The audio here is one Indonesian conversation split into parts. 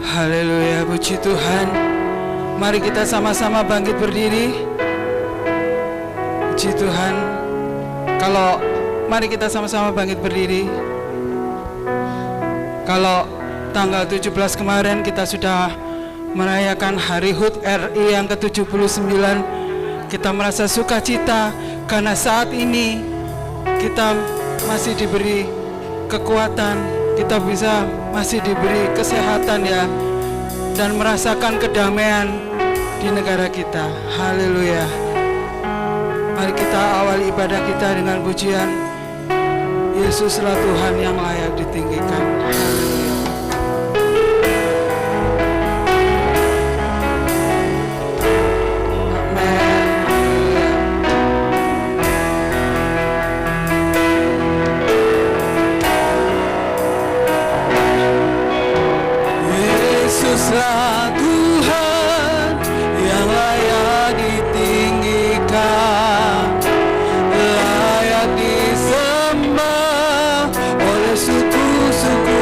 Haleluya, puji Tuhan. Mari kita sama-sama bangkit berdiri. Puji Tuhan. Mari kita sama-sama bangkit berdiri. Kalau tanggal 17 kemarin kita sudah merayakan Hari HUT RI yang ke-79, kita merasa sukacita karena saat ini kita masih diberi kekuatan, kita masih diberi kesehatan ya, dan merasakan kedamaian di negara kita. Haleluya. Mari kita awali ibadah kita dengan pujian Yesuslah Tuhan yang layak ditinggikan. Haleluya. Yesuslah Tuhan yang layak ditinggikan, layak disembah oleh suku-suku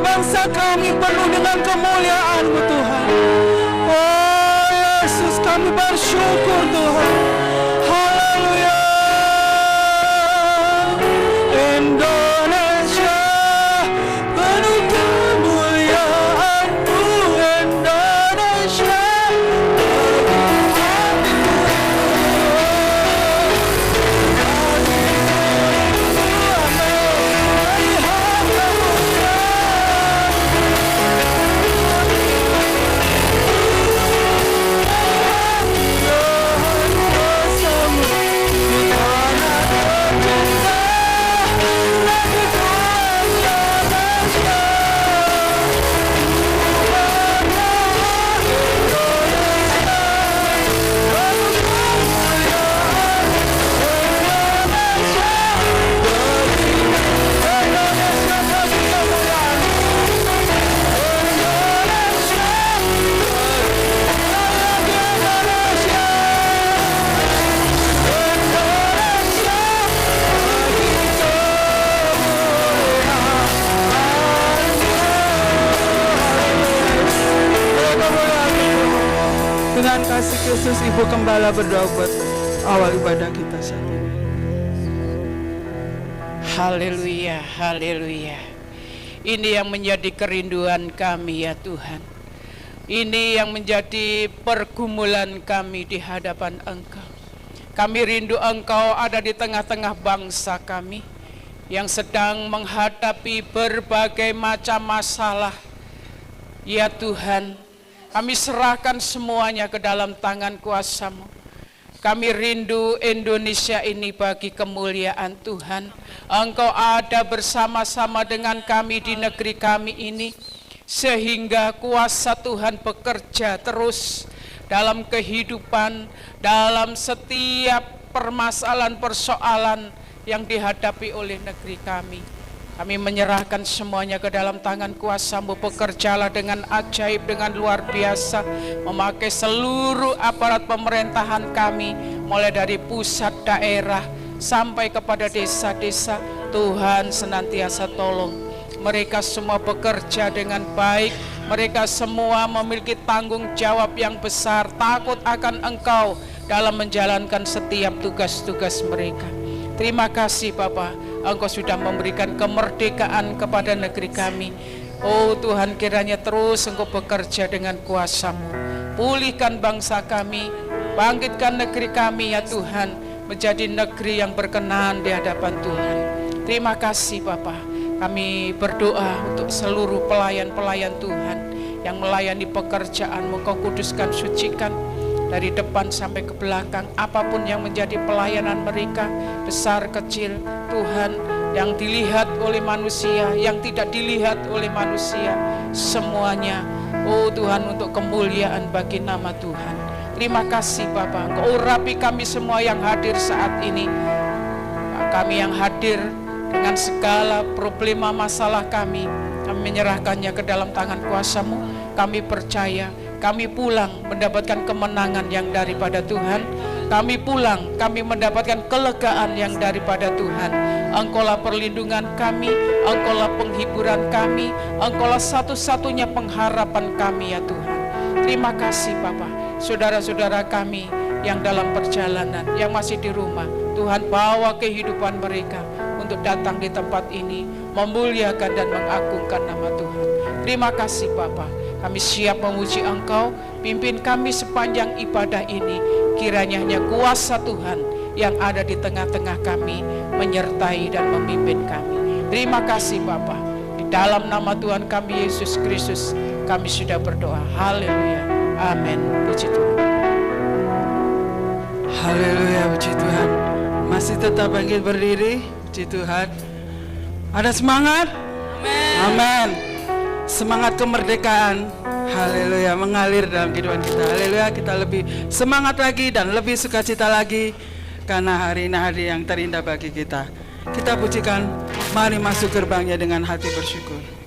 bangsa kami penuh dengan kemuliaan-Mu Tuhan. Oh Yesus, kami bersyukur Tuhan. Haleluya. Indonesia penuh kemuliaan-Mu. Indonesia dengan kasih Kristus, Ibu Gembala berdoa buat awal ibadah kita saat ini. Haleluya, haleluya. Ini yang menjadi kerinduan kami ya Tuhan. Ini yang menjadi pergumulan kami di hadapan Engkau. Kami rindu Engkau ada di tengah-tengah bangsa kami yang sedang menghadapi berbagai macam masalah. Ya Tuhan, kami serahkan semuanya ke dalam tangan kuasa-Mu. Kami rindu Indonesia ini bagi kemuliaan Tuhan. Engkau ada bersama-sama dengan kami di negeri kami ini, sehingga kuasa Tuhan bekerja terus dalam kehidupan, dalam setiap permasalahan-persoalan yang dihadapi oleh negeri kami. Kami menyerahkan semuanya ke dalam tangan kuasa-Mu. Bekerjalah dengan ajaib, dengan luar biasa, memakai seluruh aparat pemerintahan kami, mulai dari pusat, daerah, sampai kepada desa-desa. Tuhan senantiasa tolong. Mereka semua bekerja dengan baik. Mereka semua memiliki tanggung jawab yang besar, takut akan Engkau dalam menjalankan setiap tugas-tugas mereka. Terima kasih Bapa, Engkau sudah memberikan kemerdekaan kepada negeri kami. Oh Tuhan, kiranya terus Engkau bekerja dengan kuasa-Mu. Pulihkan bangsa kami, bangkitkan negeri kami ya Tuhan, menjadi negeri yang berkenan di hadapan Tuhan. Terima kasih Bapa. Kami berdoa untuk seluruh pelayan-pelayan Tuhan yang melayani pekerjaan-Mu. Kau kuduskan, sucikan dari depan sampai ke belakang, apapun yang menjadi pelayanan mereka, besar kecil Tuhan, yang dilihat oleh manusia, yang tidak dilihat oleh manusia, semuanya oh Tuhan untuk kemuliaan bagi nama Tuhan. Terima kasih Bapa, Engkau urapi kami semua yang hadir saat ini. Kami yang hadir dengan segala problema masalah kami menyerahkannya ke dalam tangan kuasa-Mu. Kami percaya kami pulang mendapatkan kemenangan yang daripada Tuhan. Kami pulang, kami mendapatkan kelegaan yang daripada Tuhan. Engkaulah perlindungan kami, Engkaulah penghiburan kami, Engkaulah satu-satunya pengharapan kami ya Tuhan. Terima kasih Bapa. Saudara-saudara kami yang dalam perjalanan, yang masih di rumah, Tuhan bawa kehidupan mereka untuk datang di tempat ini, memuliakan dan mengagungkan nama Tuhan. Terima kasih Bapa. Kami siap memuji Engkau, pimpin kami sepanjang ibadah ini. Kiranya hanya kuasa Tuhan yang ada di tengah-tengah kami, menyertai dan memimpin kami. Terima kasih Bapa. Di dalam nama Tuhan kami Yesus Kristus, kami sudah berdoa. Haleluya. Amin. Puji Tuhan. Haleluya, puji Tuhan. Masih tetap bangkit berdiri, puji Tuhan. Ada semangat? Amin. Semangat kemerdekaan, haleluya, mengalir dalam kehidupan kita. Haleluya, kita lebih semangat lagi dan lebih sukacita lagi karena hari ini hari yang terindah bagi kita. Kita pujikan, mari masuk gerbangnya dengan hati bersyukur.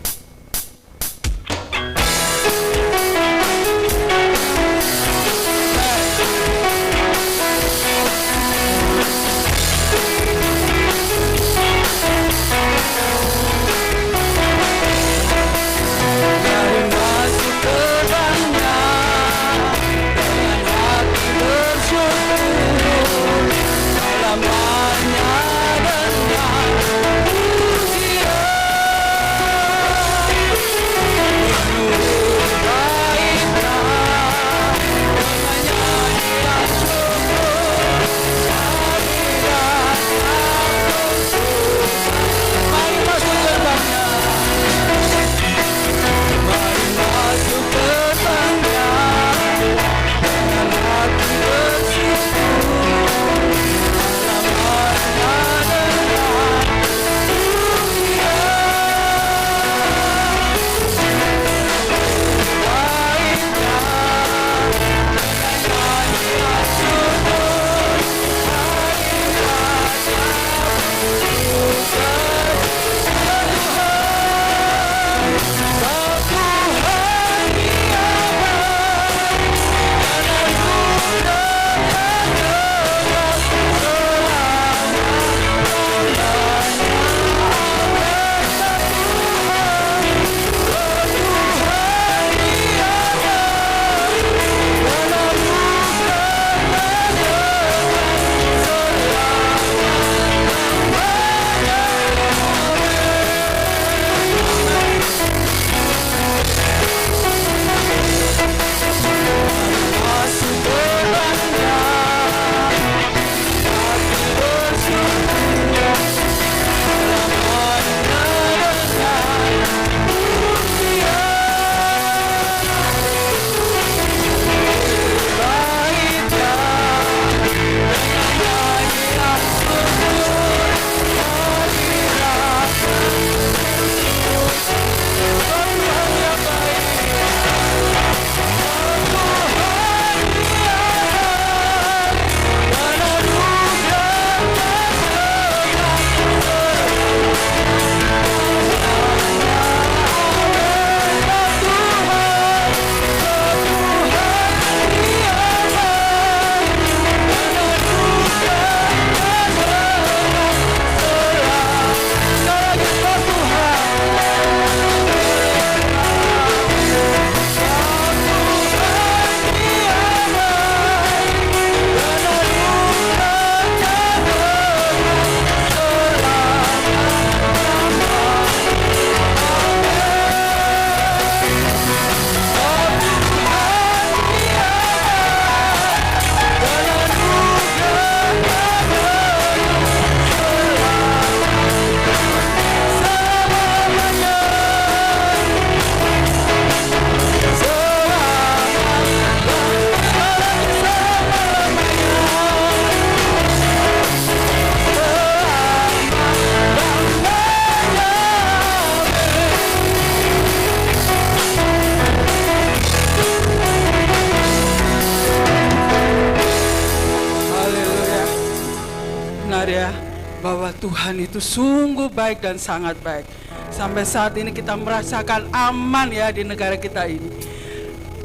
Tuhan itu sungguh baik dan sangat baik. Sampai saat ini kita merasakan aman ya di negara kita ini.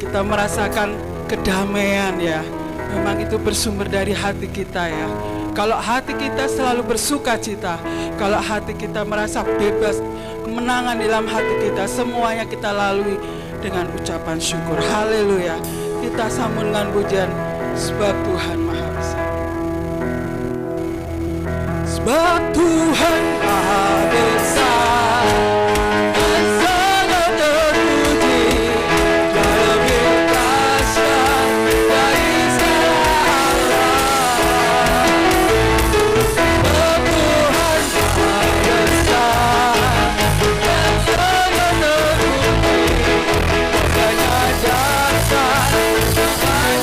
Kita merasakan kedamaian ya. Memang itu bersumber dari hati kita ya. Kalau hati kita selalu bersuka cita, kalau hati kita merasa bebas, kemenangan dalam hati kita, semuanya kita lalui dengan ucapan syukur. Haleluya. Kita sambung dengan pujian, sebab Tuhan Maha Besar. Sebab Tuhan Maha Besar dan sangat terpuji, Dia lebih dahsyat dari segala Allah. Sebab Tuhan Maha Besar dan sangat terpuji, kuasanya dahsyat.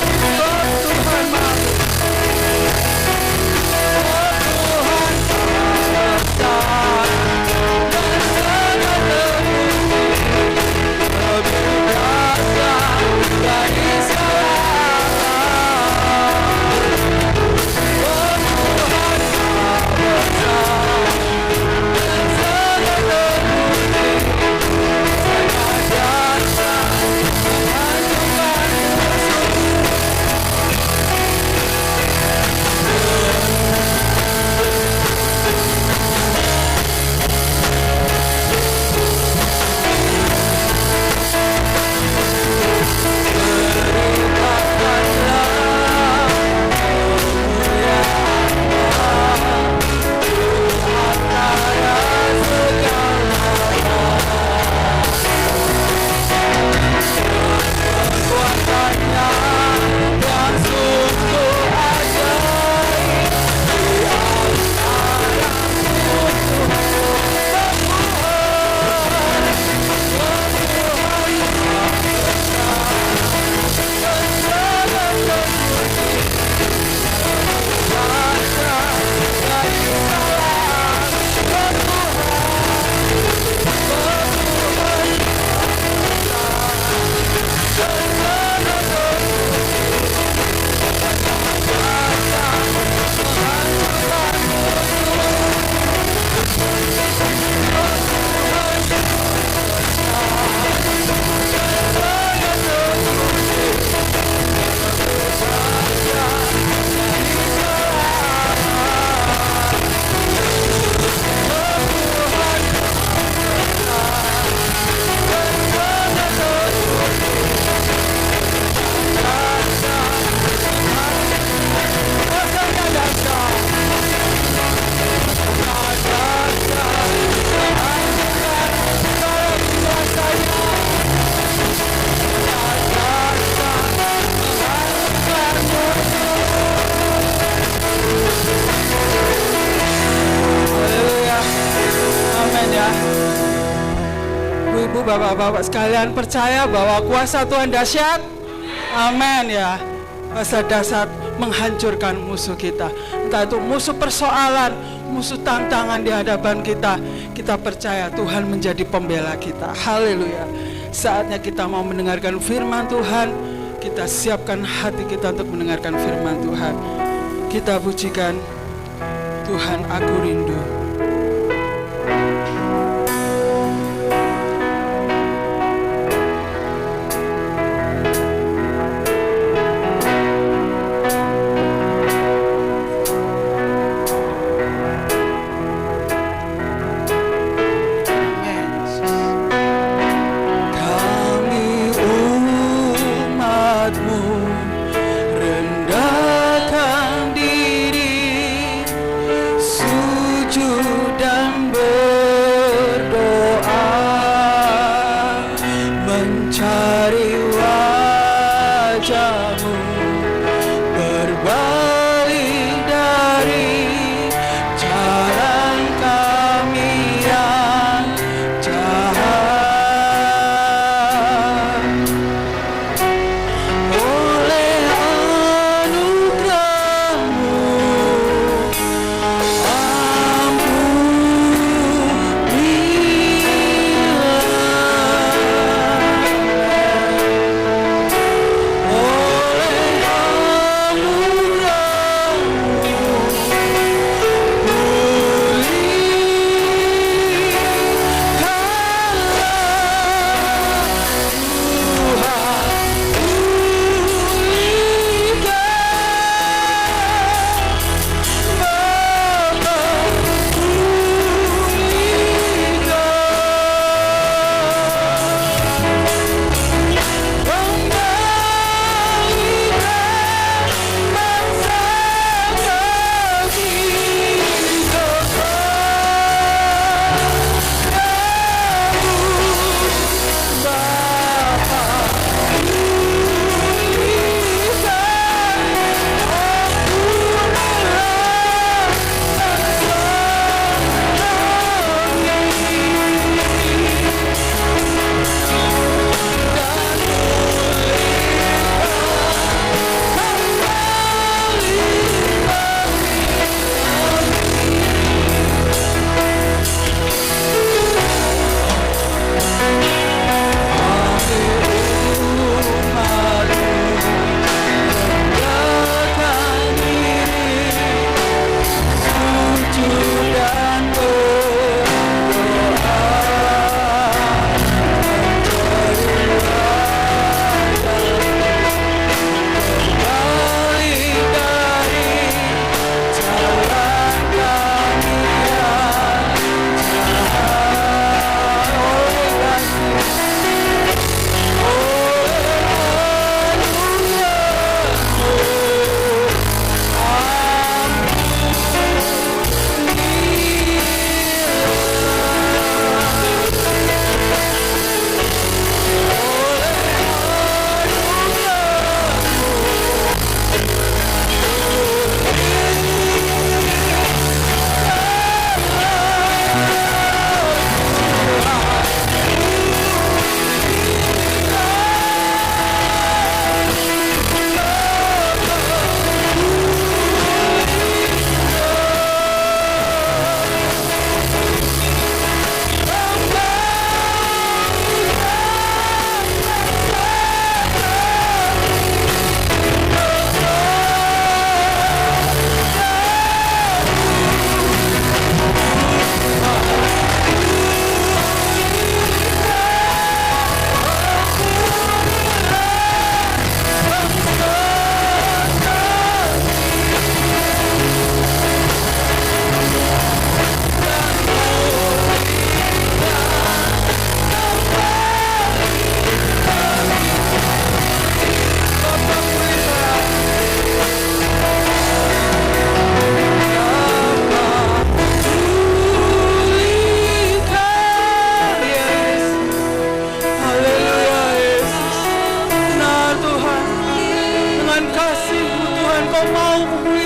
Sebab Tuhan Maha Ibu, bapak-bapak sekalian percaya bahwa kuasa Tuhan dahsyat? Amin ya. Kuasa dahsyat menghancurkan musuh kita. Entah itu musuh persoalan, musuh tantangan di hadapan kita. Kita percaya Tuhan menjadi pembela kita. Haleluya. Saatnya kita mau mendengarkan firman Tuhan. Kita siapkan hati kita untuk mendengarkan firman Tuhan. Kita pujikan Tuhan, aku rindu. Rendahkan diri, sujud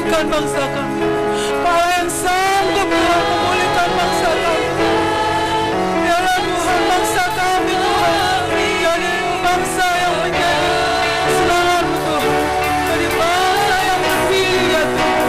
memulihkan bangsa kami. Kau yang sanggup Tuhan memulihkan bangsa kami. Biarlah Tuhan bangsa kami Tuhan jadi bangsa yang menjadi semangat Tuhan, jadi bangsa yang terpilih ya Tuhan.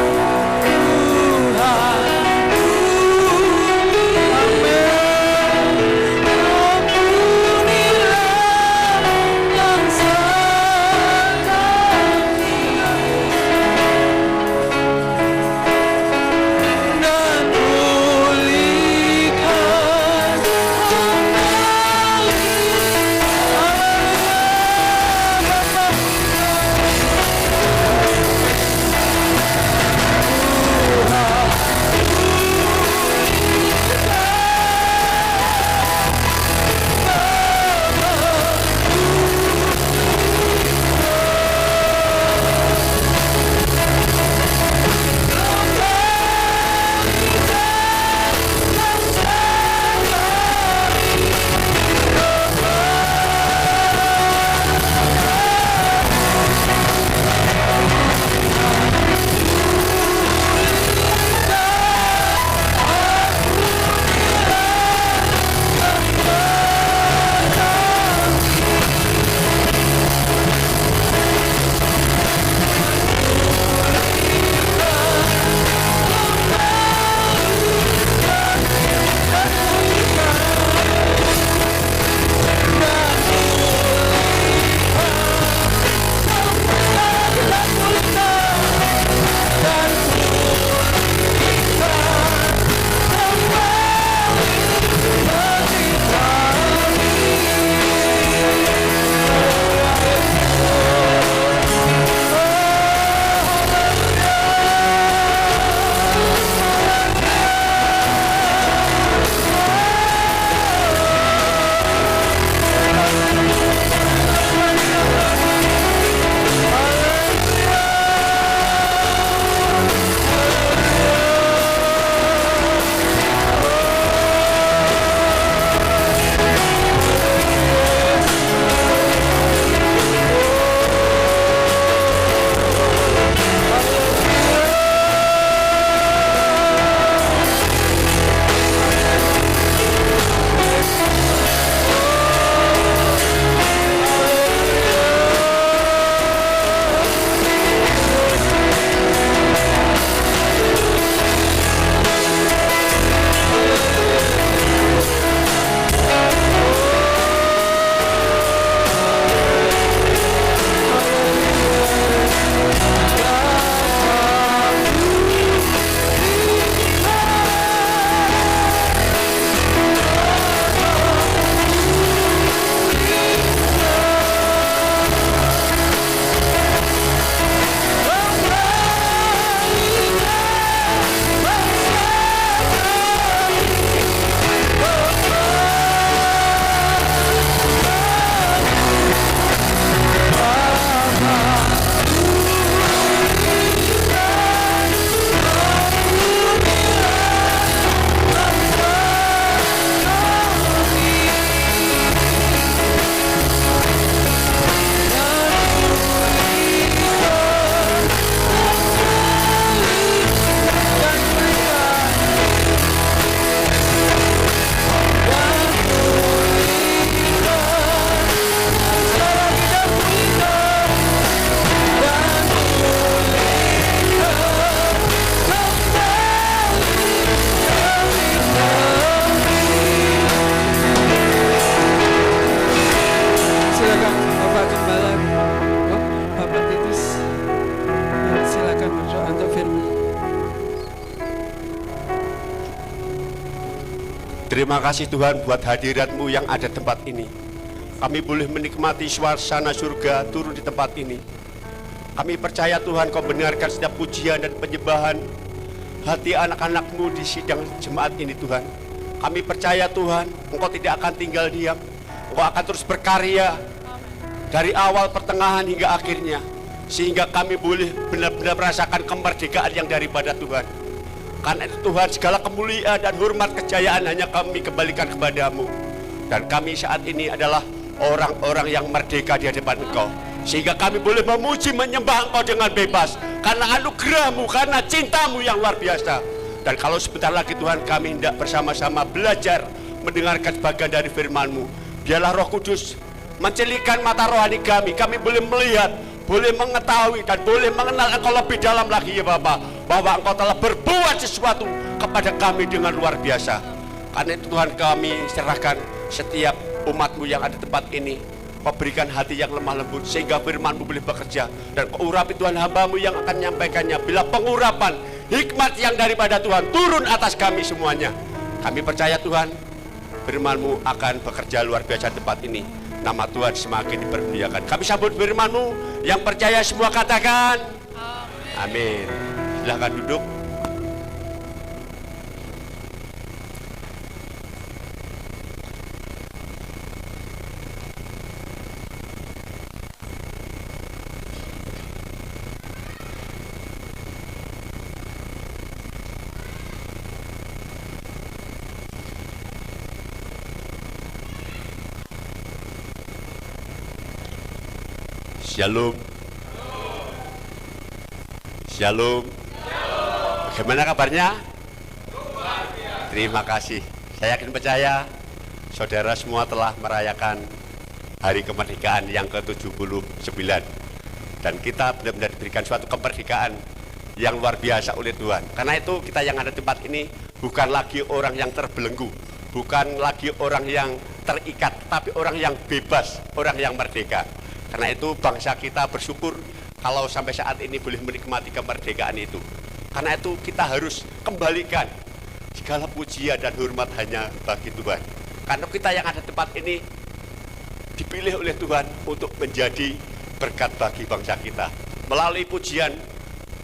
Terima kasih Tuhan buat hadirat-Mu yang ada di tempat ini. Kami boleh menikmati suasana surga turun di tempat ini. Kami percaya Tuhan Kau benarkan setiap pujian dan penyembahan hati anak-anak-Mu di sidang jemaat ini Tuhan. Kami percaya Tuhan Engkau tidak akan tinggal diam. Engkau akan terus berkarya dari awal, pertengahan hingga akhirnya, sehingga kami boleh benar-benar merasakan kemerdekaan yang daripada Tuhan. Karena itu Tuhan, segala kemuliaan dan hormat kejayaan hanya kami kembalikan kepadamu. Dan kami saat ini adalah orang-orang yang merdeka di hadapan Engkau. sehingga kami boleh memuji menyembah Engkau dengan bebas karena anugerah-Mu, karena cinta-Mu yang luar biasa. Dan kalau sebentar lagi Tuhan kami hendak bersama-sama belajar mendengarkan bagian dari firman-Mu, biarlah Roh Kudus mencelikan mata rohani kami boleh melihat, boleh mengetahui, dan boleh mengenal Engkau lebih dalam lagi ya Bapa, bahwa Engkau telah berbuat sesuatu kepada kami dengan luar biasa. Karena itu Tuhan, kami serahkan setiap umat-Mu yang ada di tempat ini, Kau berikan hati yang lemah lembut sehingga firman-Mu boleh bekerja, dan Kau urapi Tuhan hamba-Mu yang akan menyampaikannya. Bila pengurapan hikmat yang daripada Tuhan turun atas kami semuanya, kami percaya Tuhan, firman-Mu akan bekerja luar biasa di tempat ini. Nama Tuhan semakin dipermuliakan. Kami sambut firman-Mu, yang percaya semua katakan amin. Silahkan duduk. Shalom. Shalom. Bagaimana kabarnya? Terima kasih. Saya yakin percaya saudara semua telah merayakan hari kemerdekaan yang ke-79, dan kita benar-benar diberikan suatu kemerdekaan yang luar biasa oleh Tuhan. Karena itu kita yang ada di tempat ini bukan lagi orang yang terbelenggu, bukan lagi orang yang terikat, tapi orang yang bebas, orang yang merdeka. Karena itu bangsa kita bersyukur kalau sampai saat ini boleh menikmati kemerdekaan itu. Karena itu kita harus kembalikan segala pujian dan hormat hanya bagi Tuhan. Karena kita yang ada di tempat ini dipilih oleh Tuhan untuk menjadi berkat bagi bangsa kita. Melalui pujian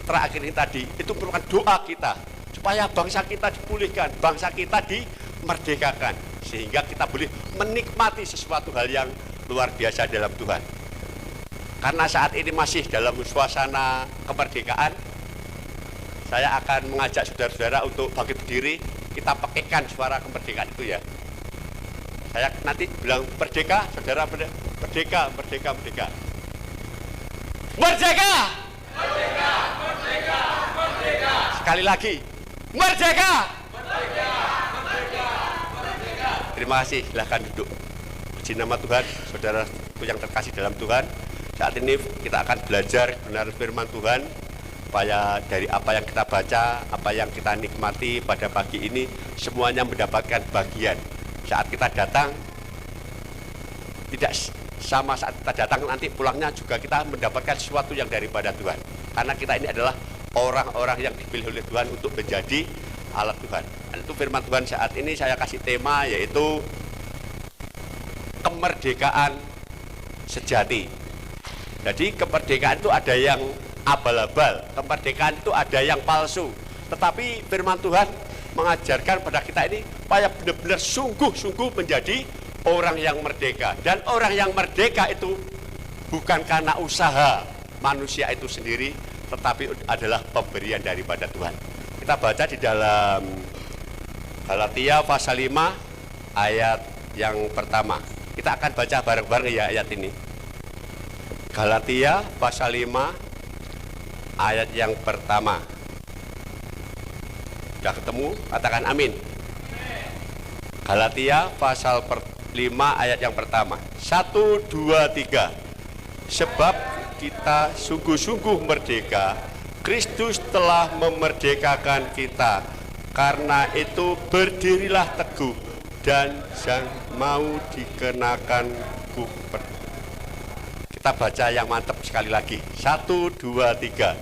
terakhir ini tadi, itu merupakan doa kita supaya bangsa kita dipulihkan, bangsa kita dimerdekakan, sehingga kita boleh menikmati sesuatu hal yang luar biasa dalam Tuhan. Karena saat ini masih dalam suasana kemerdekaan, saya akan mengajak saudara-saudara untuk bangkit berdiri. Kita pakaikan suara kemerdekaan itu ya. Saya nanti bilang merdeka, saudara merdeka, merdeka, merdeka. Merdeka! Merdeka, merdeka, merdeka. Sekali lagi, merdeka! Merdeka, merdeka, merdeka. Terima kasih, silahkan duduk. Puji nama Tuhan, saudara yang terkasih dalam Tuhan. Saat ini kita akan belajar benar firman Tuhan, supaya dari apa yang kita baca, apa yang kita nikmati pada pagi ini, semuanya mendapatkan bagian. Saat kita datang, tidak sama saat kita datang, nanti pulangnya juga kita mendapatkan sesuatu yang daripada Tuhan. Karena kita ini adalah orang-orang yang dipilih oleh Tuhan untuk menjadi alat Tuhan. Dan itu firman Tuhan saat ini saya kasih tema, yaitu kemerdekaan sejati. Jadi kemerdekaan itu ada yang abal-abal, kemerdekaan itu ada yang palsu. Tetapi firman Tuhan mengajarkan pada kita ini supaya benar-benar sungguh-sungguh menjadi orang yang merdeka. Dan orang yang merdeka itu bukan karena usaha manusia itu sendiri, tetapi adalah pemberian daripada Tuhan. Kita baca di dalam Galatia pasal 5 ayat yang pertama. Kita akan baca bareng-bareng ya ayat ini. Galatia pasal 5 ayat yang pertama. Sudah ketemu? Katakan amin. Galatia pasal 5 ayat yang pertama. 1, 2, 3. Sebab kita sungguh-sungguh merdeka, Kristus telah memerdekakan kita. Karena itu berdirilah teguh dan jangan mau dikenakan kuper. Kita baca yang mantap sekali lagi. 1, 2, 3.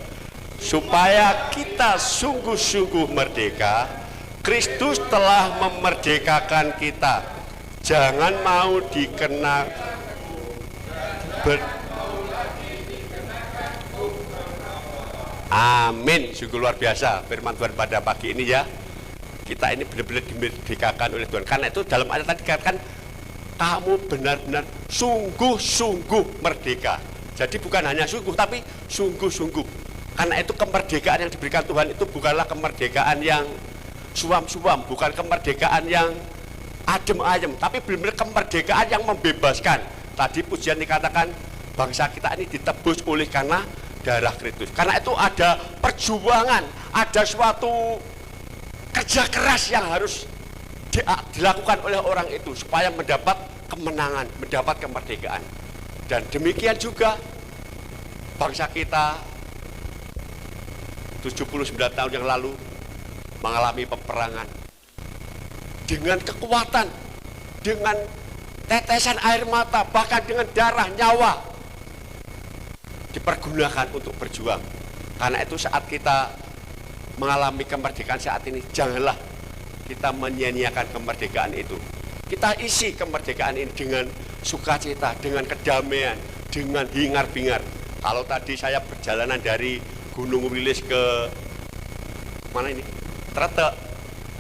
Supaya kita sungguh-sungguh merdeka, Kristus telah memerdekakan kita. Jangan mau dikena Amin. Sungguh luar biasa firman Tuhan pada pagi ini ya. Kita ini benar-benar dimerdekakan oleh Tuhan. Karena itu dalam ayat tadi dikatakan kamu benar-benar sungguh-sungguh merdeka. Jadi bukan hanya sungguh, tapi sungguh-sungguh. Karena itu kemerdekaan yang diberikan Tuhan itu bukanlah kemerdekaan yang suam-suam, bukan kemerdekaan yang adem ayem, tapi benar-benar kemerdekaan yang membebaskan. Tadi pujian dikatakan bangsa kita ini ditebus oleh karena darah Kristus. Karena itu ada perjuangan, ada suatu kerja keras yang harus dilakukan oleh orang itu supaya mendapat kemenangan, mendapat kemerdekaan. Dan demikian juga bangsa kita 79 tahun yang lalu mengalami peperangan dengan kekuatan, dengan tetesan air mata, bahkan dengan darah, nyawa dipergunakan untuk berjuang. Karena itu saat kita mengalami kemerdekaan saat ini, janganlah kita menyia-nyiakan kemerdekaan itu. Kita isi kemerdekaan ini dengan sukacita, dengan kedamaian, dengan hingar-bingar. Kalau tadi saya perjalanan dari Gunung Wilis ke mana ini? Trete,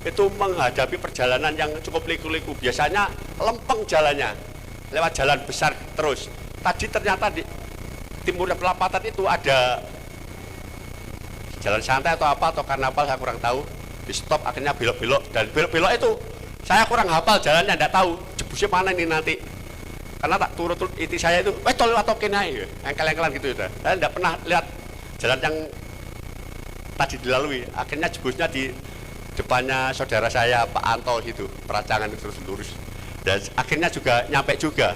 itu menghadapi perjalanan yang cukup liku-liku. Biasanya lempeng jalannya, lewat jalan besar terus. Tadi ternyata di timur Pelapatan itu ada jalan santai atau apa, atau karnaval, saya kurang tahu. Di stop akhirnya belok-belok, dan belok-belok itu saya kurang hafal jalannya, tidak tahu jebusnya mana ini nanti. Karena tak turut-turut iti saya itu, tol atau kenai, engkel-engkelan gitu ya. Saya tidak pernah lihat jalan yang tadi dilalui. Akhirnya jebusnya di depannya saudara saya Pak Anto itu, perancangan itu terus lurus. Dan akhirnya juga nyampe juga,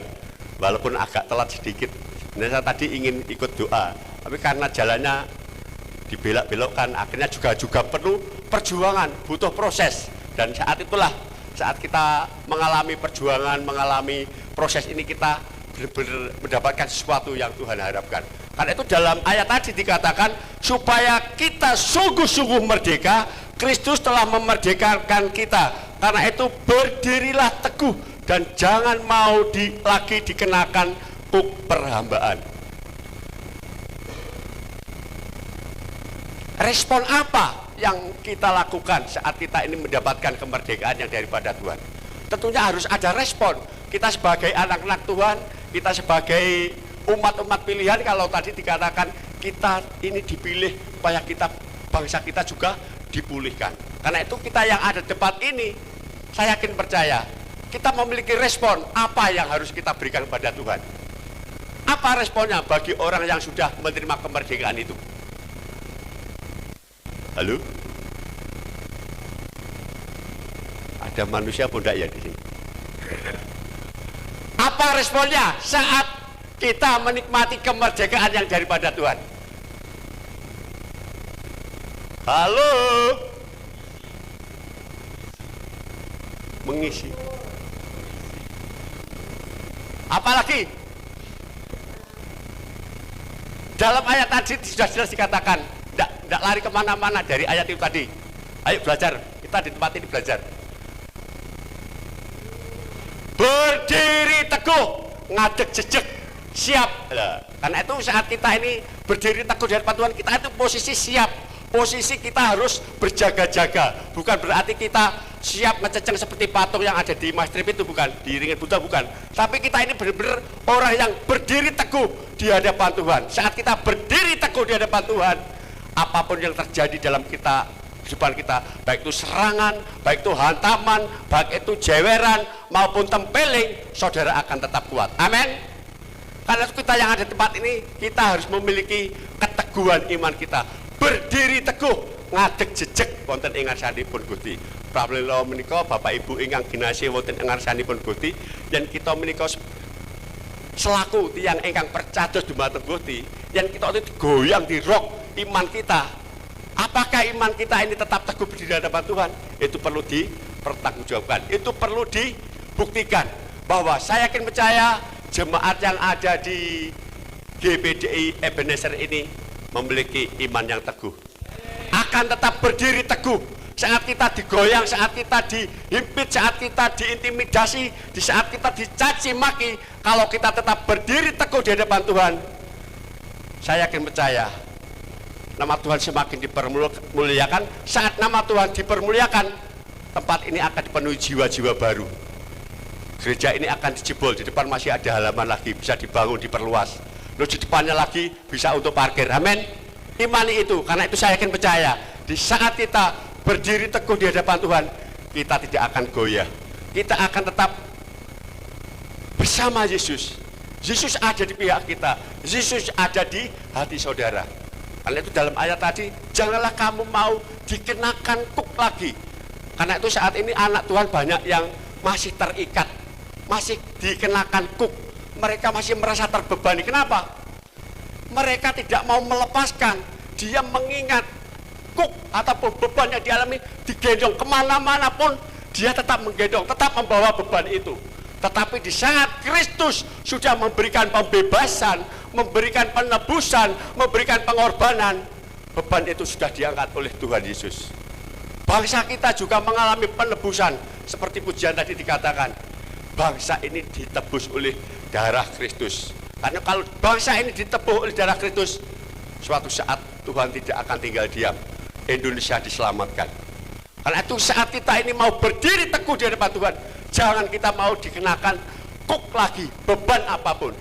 walaupun agak telat sedikit. Sebenarnya saya tadi ingin ikut doa, tapi karena jalannya dibelok-belokkan, akhirnya juga perlu perjuangan, butuh proses. Dan saat itulah, saat kita mengalami perjuangan, mengalami proses ini, kita benar-benar mendapatkan sesuatu yang Tuhan harapkan. Karena itu dalam ayat tadi dikatakan, supaya kita sungguh-sungguh merdeka, Kristus telah memerdekakan kita. Karena itu berdirilah teguh dan jangan mau lagi dikenakan puk perhambaan. Respon apa yang kita lakukan saat kita ini mendapatkan kemerdekaan yang daripada Tuhan? Tentunya harus ada respon. Kita sebagai anak-anak Tuhan, kita sebagai umat-umat pilihan, kalau tadi dikatakan kita ini dipilih supaya kita, bangsa kita juga dipulihkan. Karena itu kita yang ada di tempat ini, saya yakin percaya, kita memiliki respon apa yang harus kita berikan kepada Tuhan. Apa responnya bagi orang yang sudah menerima kemerdekaan itu? Halo? Ada manusia pun enggak ya di sini? Apa responnya saat kita menikmati kemerdekaan yang daripada Tuhan? Halo? Mengisi. Apalagi? Dalam ayat tadi sudah jelas dikatakan, tidak lari kemana-mana dari ayat itu tadi. Ayo belajar, kita di tempat ini belajar. Berdiri teguh, ngadeg jejeg, siap. Karena itu saat kita ini berdiri teguh di hadapan Tuhan, kita itu posisi siap. Posisi kita harus berjaga-jaga. Bukan berarti kita siap ngececeng seperti patung yang ada di Mas Trip itu, bukan. Di Ringin Buddha, bukan. Tapi kita ini benar-benar orang yang berdiri teguh di hadapan Tuhan. Saat kita berdiri teguh di hadapan Tuhan, apapun yang terjadi dalam kehidupan kita, baik itu serangan, baik itu hantaman, baik itu jeweran maupun tempeling, saudara akan tetap kuat. Amin. Karena kita yang ada di tempat ini, kita harus memiliki keteguhan iman kita. Berdiri teguh, ngadeg jejeg wonten ing ngarsanipun Gusti. Pramila menika Bapak Ibu ingkang kinasih wonten ing ngarsanipun Gusti, yen kita menika selaku tiyang ingkang percados dumateng Gusti, yen kita itu digoyang dirok iman kita. Apakah iman kita ini tetap teguh berdiri di hadapan Tuhan? Itu perlu dipertanggungjawabkan. Itu perlu dibuktikan bahwa saya yakin percaya jemaat yang ada di GPDI Ebenezer ini memiliki iman yang teguh, akan tetap berdiri teguh saat kita digoyang, saat kita dihimpit, saat kita diintimidasi, di saat kita dicaci maki. Kalau kita tetap berdiri teguh di hadapan Tuhan, saya yakin percaya nama Tuhan semakin dipermuliakan. Saat nama Tuhan dipermuliakan, tempat ini akan dipenuhi jiwa-jiwa baru. Gereja ini akan dijebol, di depan masih ada halaman lagi, bisa dibangun, diperluas. Lalu di depannya lagi bisa untuk parkir. Amin. Imani itu. Karena itu saya yakin percaya, di saat kita berdiri teguh di hadapan Tuhan, kita tidak akan goyah. Kita akan tetap bersama Yesus. Yesus ada di pihak kita. Yesus ada di hati saudara. Karena itu dalam ayat tadi, janganlah kamu mau dikenakan kuk lagi. Karena itu saat ini anak Tuhan banyak yang masih terikat, masih dikenakan kuk. Mereka masih merasa terbebani. Kenapa? Mereka tidak mau melepaskan. Dia mengingat kuk ataupun beban yang dialami, digendong kemana-mana pun dia tetap menggendong, tetap membawa beban itu. Tetapi di saat Kristus sudah memberikan pembebasan, memberikan penebusan, memberikan pengorbanan, beban itu sudah diangkat oleh Tuhan Yesus. Bangsa kita juga mengalami penebusan, seperti pujian tadi dikatakan. Bangsa ini ditebus oleh darah Kristus. Karena kalau bangsa ini ditebus oleh darah Kristus, suatu saat Tuhan tidak akan tinggal diam. Indonesia diselamatkan. Karena itu saat kita ini mau berdiri teguh di hadapan Tuhan, jangan kita mau dikenakan kuk lagi, beban apapun.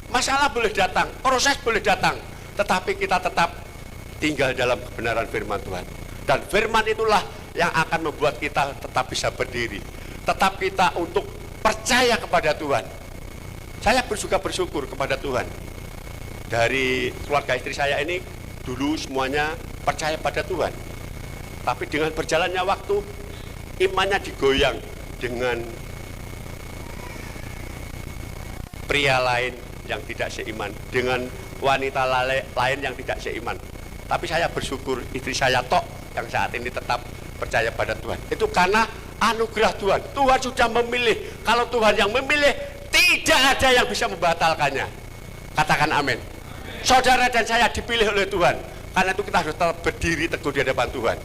Masalah boleh datang, proses boleh datang, tetapi kita tetap tinggal dalam kebenaran firman Tuhan. Dan firman itulah yang akan membuat kita tetap bisa berdiri, tetap kita untuk percaya kepada Tuhan. Saya juga bersyukur kepada Tuhan. Dari keluarga istri saya ini dulu semuanya percaya pada Tuhan. Tapi dengan berjalannya waktu, imannya digoyang dengan pria lain yang tidak seiman, dengan wanita lain yang tidak seiman. Tapi saya bersyukur istri saya tok yang saat ini tetap percaya pada Tuhan. Itu karena anugerah Tuhan. Tuhan sudah memilih. Kalau Tuhan yang memilih, tidak ada yang bisa membatalkannya. Katakan amin. Saudara dan saya dipilih oleh Tuhan. Karena itu kita harus tetap berdiri teguh di hadapan Tuhan.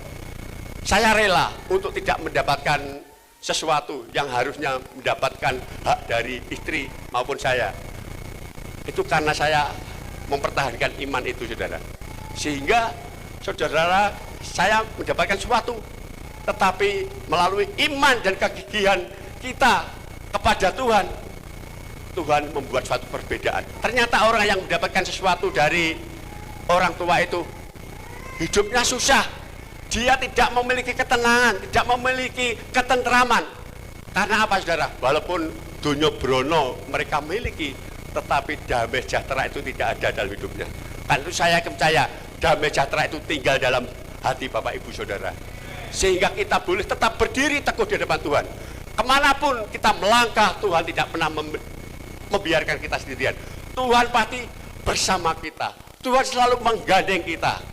Saya rela untuk tidak mendapatkan sesuatu yang harusnya mendapatkan hak dari istri maupun saya. Itu karena saya mempertahankan iman itu, saudara. Sehingga saudara saya mendapatkan sesuatu, tetapi melalui iman dan kegigihan kita kepada Tuhan, Tuhan membuat suatu perbedaan. Ternyata orang yang mendapatkan sesuatu dari orang tua itu hidupnya susah. Dia tidak memiliki ketenangan, tidak memiliki ketentraman. Karena apa, saudara? Walaupun dunia brono mereka miliki, tetapi damai sejahtera itu tidak ada dalam hidupnya. Karena itu saya percaya damai sejahtera itu tinggal dalam hati Bapak Ibu Saudara. Sehingga kita boleh tetap berdiri teguh di depan Tuhan. Kemanapun kita melangkah, Tuhan tidak pernah membiarkan kita sendirian. Tuhan pasti bersama kita. Tuhan selalu menggandeng kita.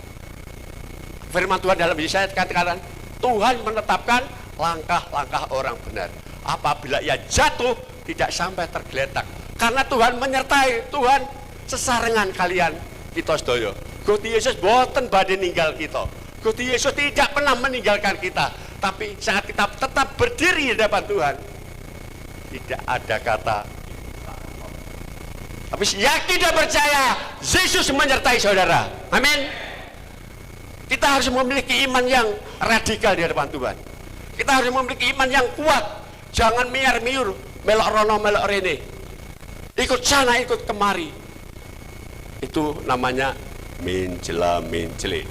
Firman Tuhan dalam Yesaya katakan, Tuhan menetapkan langkah-langkah orang benar. Apabila ia jatuh, tidak sampai tergeletak. Karena Tuhan menyertai, Tuhan sesarengan kalian kita sedaya. Gusti Yesus boten badhe ninggal kita. Gusti Yesus tidak pernah meninggalkan kita. Tapi saat kita tetap berdiri di hadapan Tuhan, tidak ada kata. Tapi yakin dan percaya, Yesus menyertai saudara. Amin. Kita harus memiliki iman yang radikal di hadapan Tuhan. Kita harus memiliki iman yang kuat. Jangan miar-miur, melok rono, melok rene. Ikut sana, ikut kemari. Itu namanya mencela-mencele.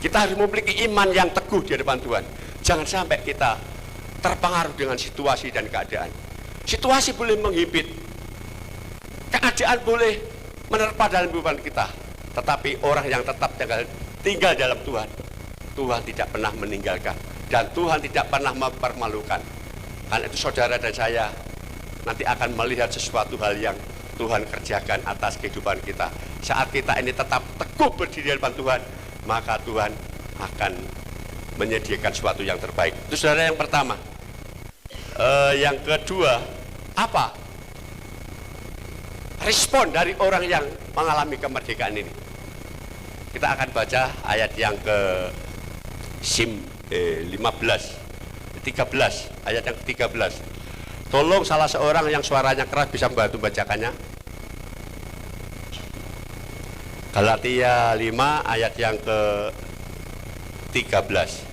Kita harus memiliki iman yang teguh di hadapan Tuhan. Jangan sampai kita terpengaruh dengan situasi dan keadaan. Situasi boleh menghimpit. Keadaan boleh menerpa dalam kehidupan kita. Tetapi orang yang tetap tinggal dalam Tuhan, Tuhan tidak pernah meninggalkan, dan Tuhan tidak pernah mempermalukan. Karena itu saudara dan saya nanti akan melihat sesuatu hal yang Tuhan kerjakan atas kehidupan kita. Saat kita ini tetap teguh berdiri di hadapan Tuhan, maka Tuhan akan menyediakan sesuatu yang terbaik. Itu saudara yang pertama. Yang kedua, apa? Respon dari orang yang mengalami kemerdekaan ini. Kita akan baca ayat yang ke 13, ayat yang ke-13. Tolong salah seorang yang suaranya keras bisa membantu bacakannya. Galatia 5 ayat yang ke-13.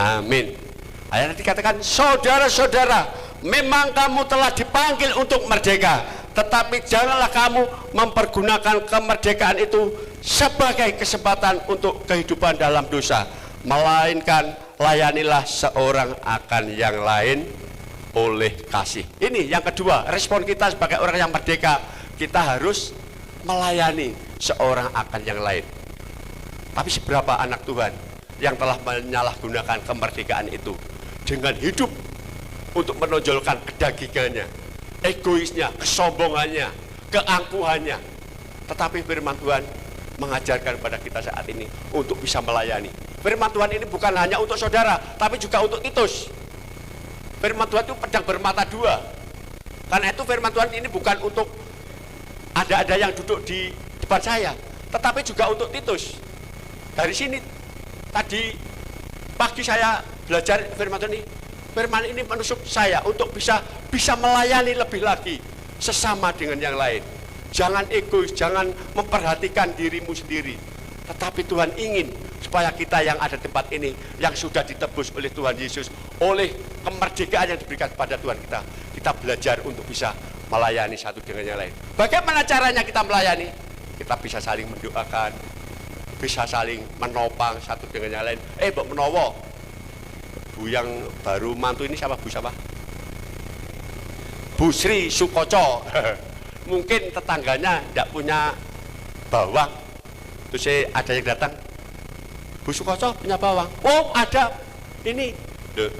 Amin. Ayat dikatakan, saudara-saudara, memang kamu telah dipanggil untuk merdeka, tetapi janganlah kamu mempergunakan kemerdekaan itu sebagai kesempatan untuk kehidupan dalam dosa, melainkan layanilah seorang akan yang lain oleh kasih. Ini yang kedua, respon kita sebagai orang yang merdeka, kita harus melayani seorang akan yang lain. Tapi seberapa anak Tuhan yang telah menyalahgunakan kemerdekaan itu dengan hidup untuk menonjolkan kedagingannya, egoisnya, kesombongannya, keangkuhannya. Tetapi firman Tuhan mengajarkan pada kita saat ini untuk bisa melayani. Firman Tuhan ini bukan hanya untuk saudara, tapi juga untuk Titus. Firman Tuhan itu pedang bermata dua. Karena itu firman Tuhan ini bukan untuk ada yang duduk di depan saya, tetapi juga untuk Titus. Dari sini tadi pagi saya belajar firman Tuhan ini. Firman ini menusuk saya untuk bisa melayani lebih lagi sesama dengan yang lain. Jangan egois, jangan memperhatikan dirimu sendiri. Tetapi Tuhan ingin supaya kita yang ada di tempat ini, yang sudah ditebus oleh Tuhan Yesus, oleh kemerdekaan yang diberikan kepada Tuhan kita belajar untuk bisa melayani satu dengan yang lain. Bagaimana caranya kita melayani? Kita bisa saling mendoakan, bisa saling menopang satu dengan yang lain. Mbok menowo, Bu yang baru mantu ini siapa? Bu siapa? Bu Sri Sukoco. Mungkin tetangganya tidak punya bawang, terus ada yang datang, Bu Sukoco punya bawang. Oh ada, ini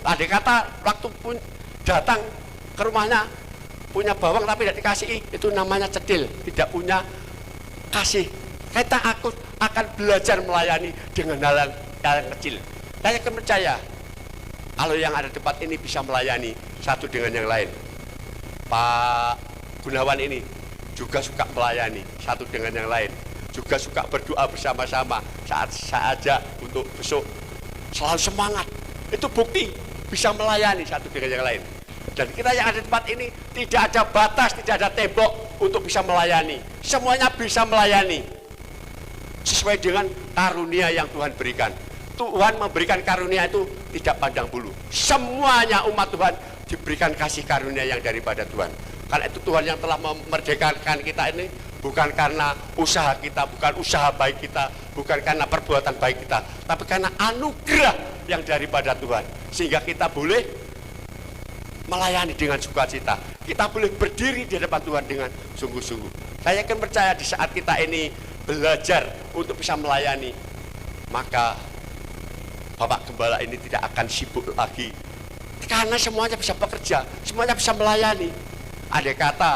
ada kata waktu pun datang ke rumahnya punya bawang tapi tidak dikasih, itu namanya cedil, tidak punya kasih. Kita akan belajar melayani dengan hal yang kecil. Saya percaya kalau yang ada di tempat ini bisa melayani satu dengan yang lain. Pak Gunawan ini juga suka melayani satu dengan yang lain, juga suka berdoa bersama-sama saat saya ajak untuk besok, selalu semangat. Itu bukti bisa melayani satu dengan yang lain. Dan kita yang ada di tempat ini tidak ada batas, tidak ada tembok untuk bisa melayani. Semuanya bisa melayani sesuai dengan karunia yang Tuhan berikan. Tuhan memberikan karunia itu tidak pandang bulu. Semuanya umat Tuhan diberikan kasih karunia yang daripada Tuhan. Karena itu Tuhan yang telah memerdekakan kita ini bukan karena usaha kita, bukan usaha baik kita, bukan karena perbuatan baik kita, tapi karena anugerah yang daripada Tuhan. Sehingga kita boleh melayani dengan sukacita. Kita boleh berdiri di depan Tuhan dengan sungguh-sungguh. Saya yakin percaya di saat kita ini belajar untuk bisa melayani, maka Bapak Gembala ini tidak akan sibuk lagi. Karena semuanya bisa bekerja, semuanya bisa melayani. Ada kata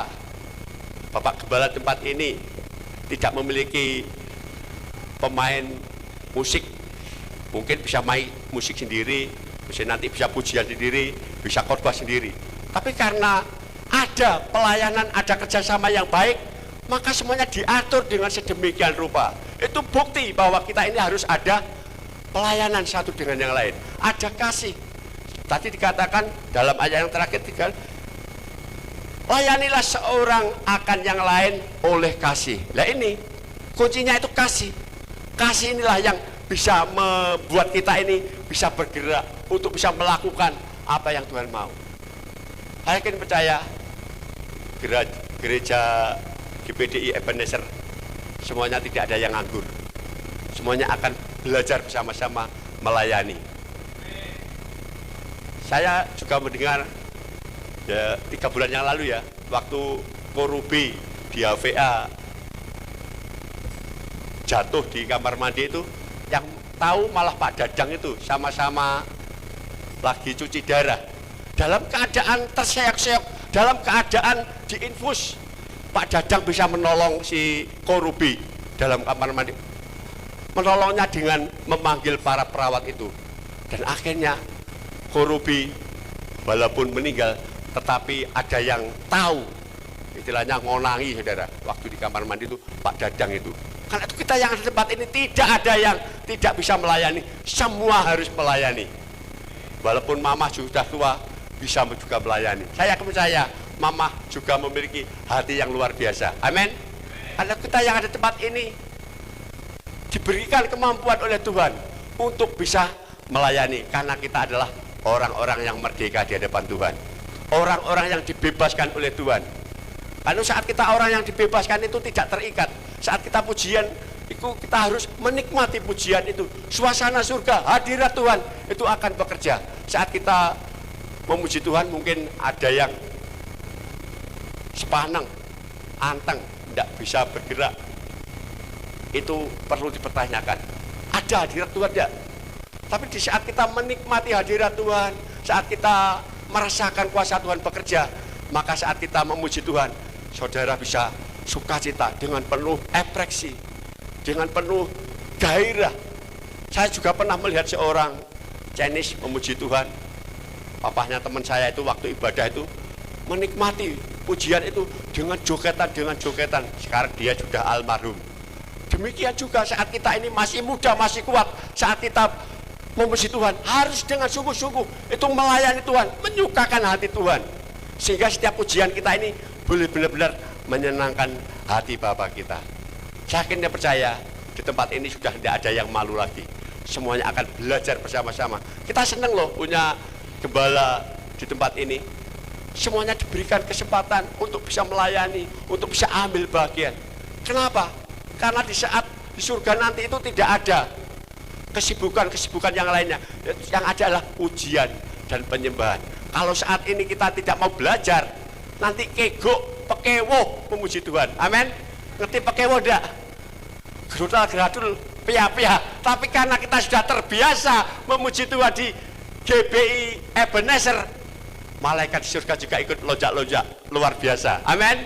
Bapak Gembala tempat ini tidak memiliki pemain musik, mungkin bisa main musik sendiri, bisa nanti bisa pujian sendiri, bisa khotbah sendiri. Tapi karena ada pelayanan, ada kerjasama yang baik, maka semuanya diatur dengan sedemikian rupa. Itu bukti bahwa kita ini harus ada pelayanan satu dengan yang lain, ada kasih. Tadi dikatakan dalam ayat yang terakhir, layanilah seorang akan yang lain oleh kasih. Nah ini kuncinya itu kasih. Kasih inilah yang bisa membuat kita ini bisa bergerak untuk bisa melakukan apa yang Tuhan mau. Saya yakin percaya gereja GPDI Ebenezer semuanya tidak ada yang nganggur. Semuanya akan belajar bersama-sama melayani. Saya juga mendengar ya 3 bulan yang lalu ya, waktu Korubi di HVA jatuh di kamar mandi itu, yang tahu malah Pak Dadang itu, sama-sama lagi cuci darah. Dalam keadaan terseok-seok, dalam keadaan diinfus, Pak Dadang bisa menolong si Korubi dalam kamar mandi. Menolongnya dengan memanggil para perawat itu. Dan akhirnya Korubi walaupun meninggal, tetapi ada yang tahu, istilahnya ngonangi saudara, waktu di kamar mandi itu Pak Dadang itu. Karena itu kita yang ada di tempat ini tidak ada yang tidak bisa melayani, semua harus melayani. Walaupun Mama sudah tua, bisa juga melayani. Saya percaya Mama juga memiliki hati yang luar biasa. Amin. Karena kita yang ada di tempat ini diberikan kemampuan oleh Tuhan untuk bisa melayani karena kita adalah orang-orang yang merdeka di hadapan Tuhan, orang-orang yang dibebaskan oleh Tuhan. Karena saat kita orang yang dibebaskan itu tidak terikat. Saat kita pujian itu kita harus menikmati pujian itu. Suasana surga, hadirat Tuhan itu akan bekerja. Saat kita memuji Tuhan mungkin ada yang sepaneng, anteng, tidak bisa bergerak. Itu perlu dipertanyakan. Ada hadirat Tuhan tidak? Tapi di saat kita menikmati hadirat Tuhan, saat kita merasakan kuasa Tuhan bekerja, maka saat kita memuji Tuhan, saudara bisa sukacita dengan penuh ekspresi, dengan penuh gairah. Saya juga pernah melihat seorang Chinese memuji Tuhan. Papahnya teman saya itu waktu ibadah itu menikmati pujian itu dengan jogetan. Sekarang dia sudah almarhum. Demikian juga saat kita ini masih muda, masih kuat, saat kita memuji Tuhan harus dengan sungguh-sungguh itu melayani Tuhan, menyukakan hati Tuhan, sehingga setiap pujian kita ini boleh benar-benar menyenangkan hati Bapa kita. Saya yakin dan percaya di tempat ini sudah tidak ada yang malu lagi, semuanya akan belajar bersama-sama. Kita senang loh punya gembala di tempat ini, semuanya diberikan kesempatan untuk bisa melayani, untuk bisa ambil bagian. Kenapa? Karena di saat di surga nanti itu tidak ada kesibukan yang lainnya, yang ada adalah pujian dan penyembahan. Kalau saat ini kita tidak mau belajar, nanti kegok, pekewo memuji Tuhan. Amin. Ngerti pekewo enggak? Gerutal-geradul, pia-pia. Tapi karena kita sudah terbiasa memuji Tuhan di GBI Ebenezer, malaikat di surga juga ikut lonjak-lonjak luar biasa. Amin.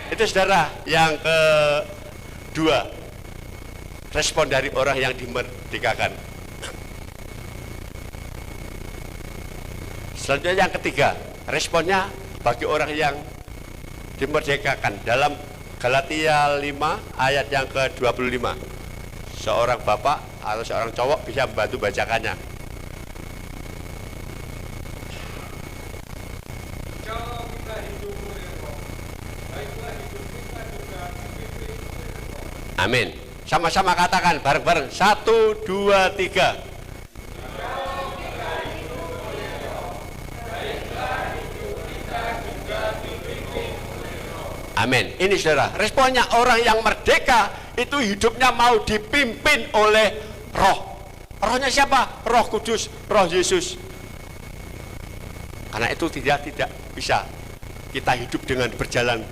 Itu saudara yang kedua, respon dari orang yang dimerdekakan. Selanjutnya yang ketiga, responnya bagi orang yang dimerdekakan. Dalam Galatia 5 ayat yang ke-25, seorang bapak atau seorang cowok bisa membantu bacakannya. Amin. Sama-sama katakan bareng-bareng. 1, 2, 3. Amin. Ini saudara, responnya orang yang merdeka itu hidupnya mau dipimpin oleh Roh. Rohnya siapa? Roh Kudus, Roh Yesus. Karena itu tidak bisa kita hidup dengan berjalan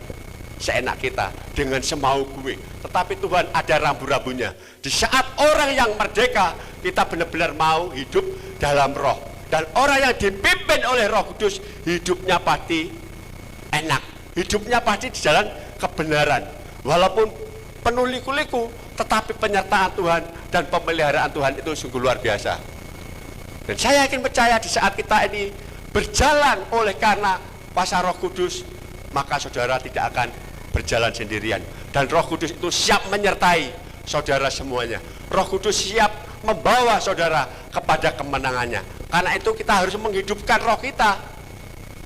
seenak kita, dengan semau gue. Tetapi Tuhan ada rambu-rambunya. Di saat orang yang merdeka, kita benar-benar mau hidup dalam Roh. Dan orang yang dipimpin oleh Roh Kudus, hidupnya pasti enak. Hidupnya pasti di jalan kebenaran. Walaupun penuh liku-liku, tetapi penyertaan Tuhan dan pemeliharaan Tuhan itu sungguh luar biasa. Dan saya yakin percaya di saat kita ini berjalan oleh karena kuasa Roh Kudus, maka saudara tidak akan berjalan sendirian. Dan Roh Kudus itu siap menyertai saudara semuanya. Roh Kudus siap membawa saudara kepada kemenangannya. Karena itu kita harus menghidupkan roh kita.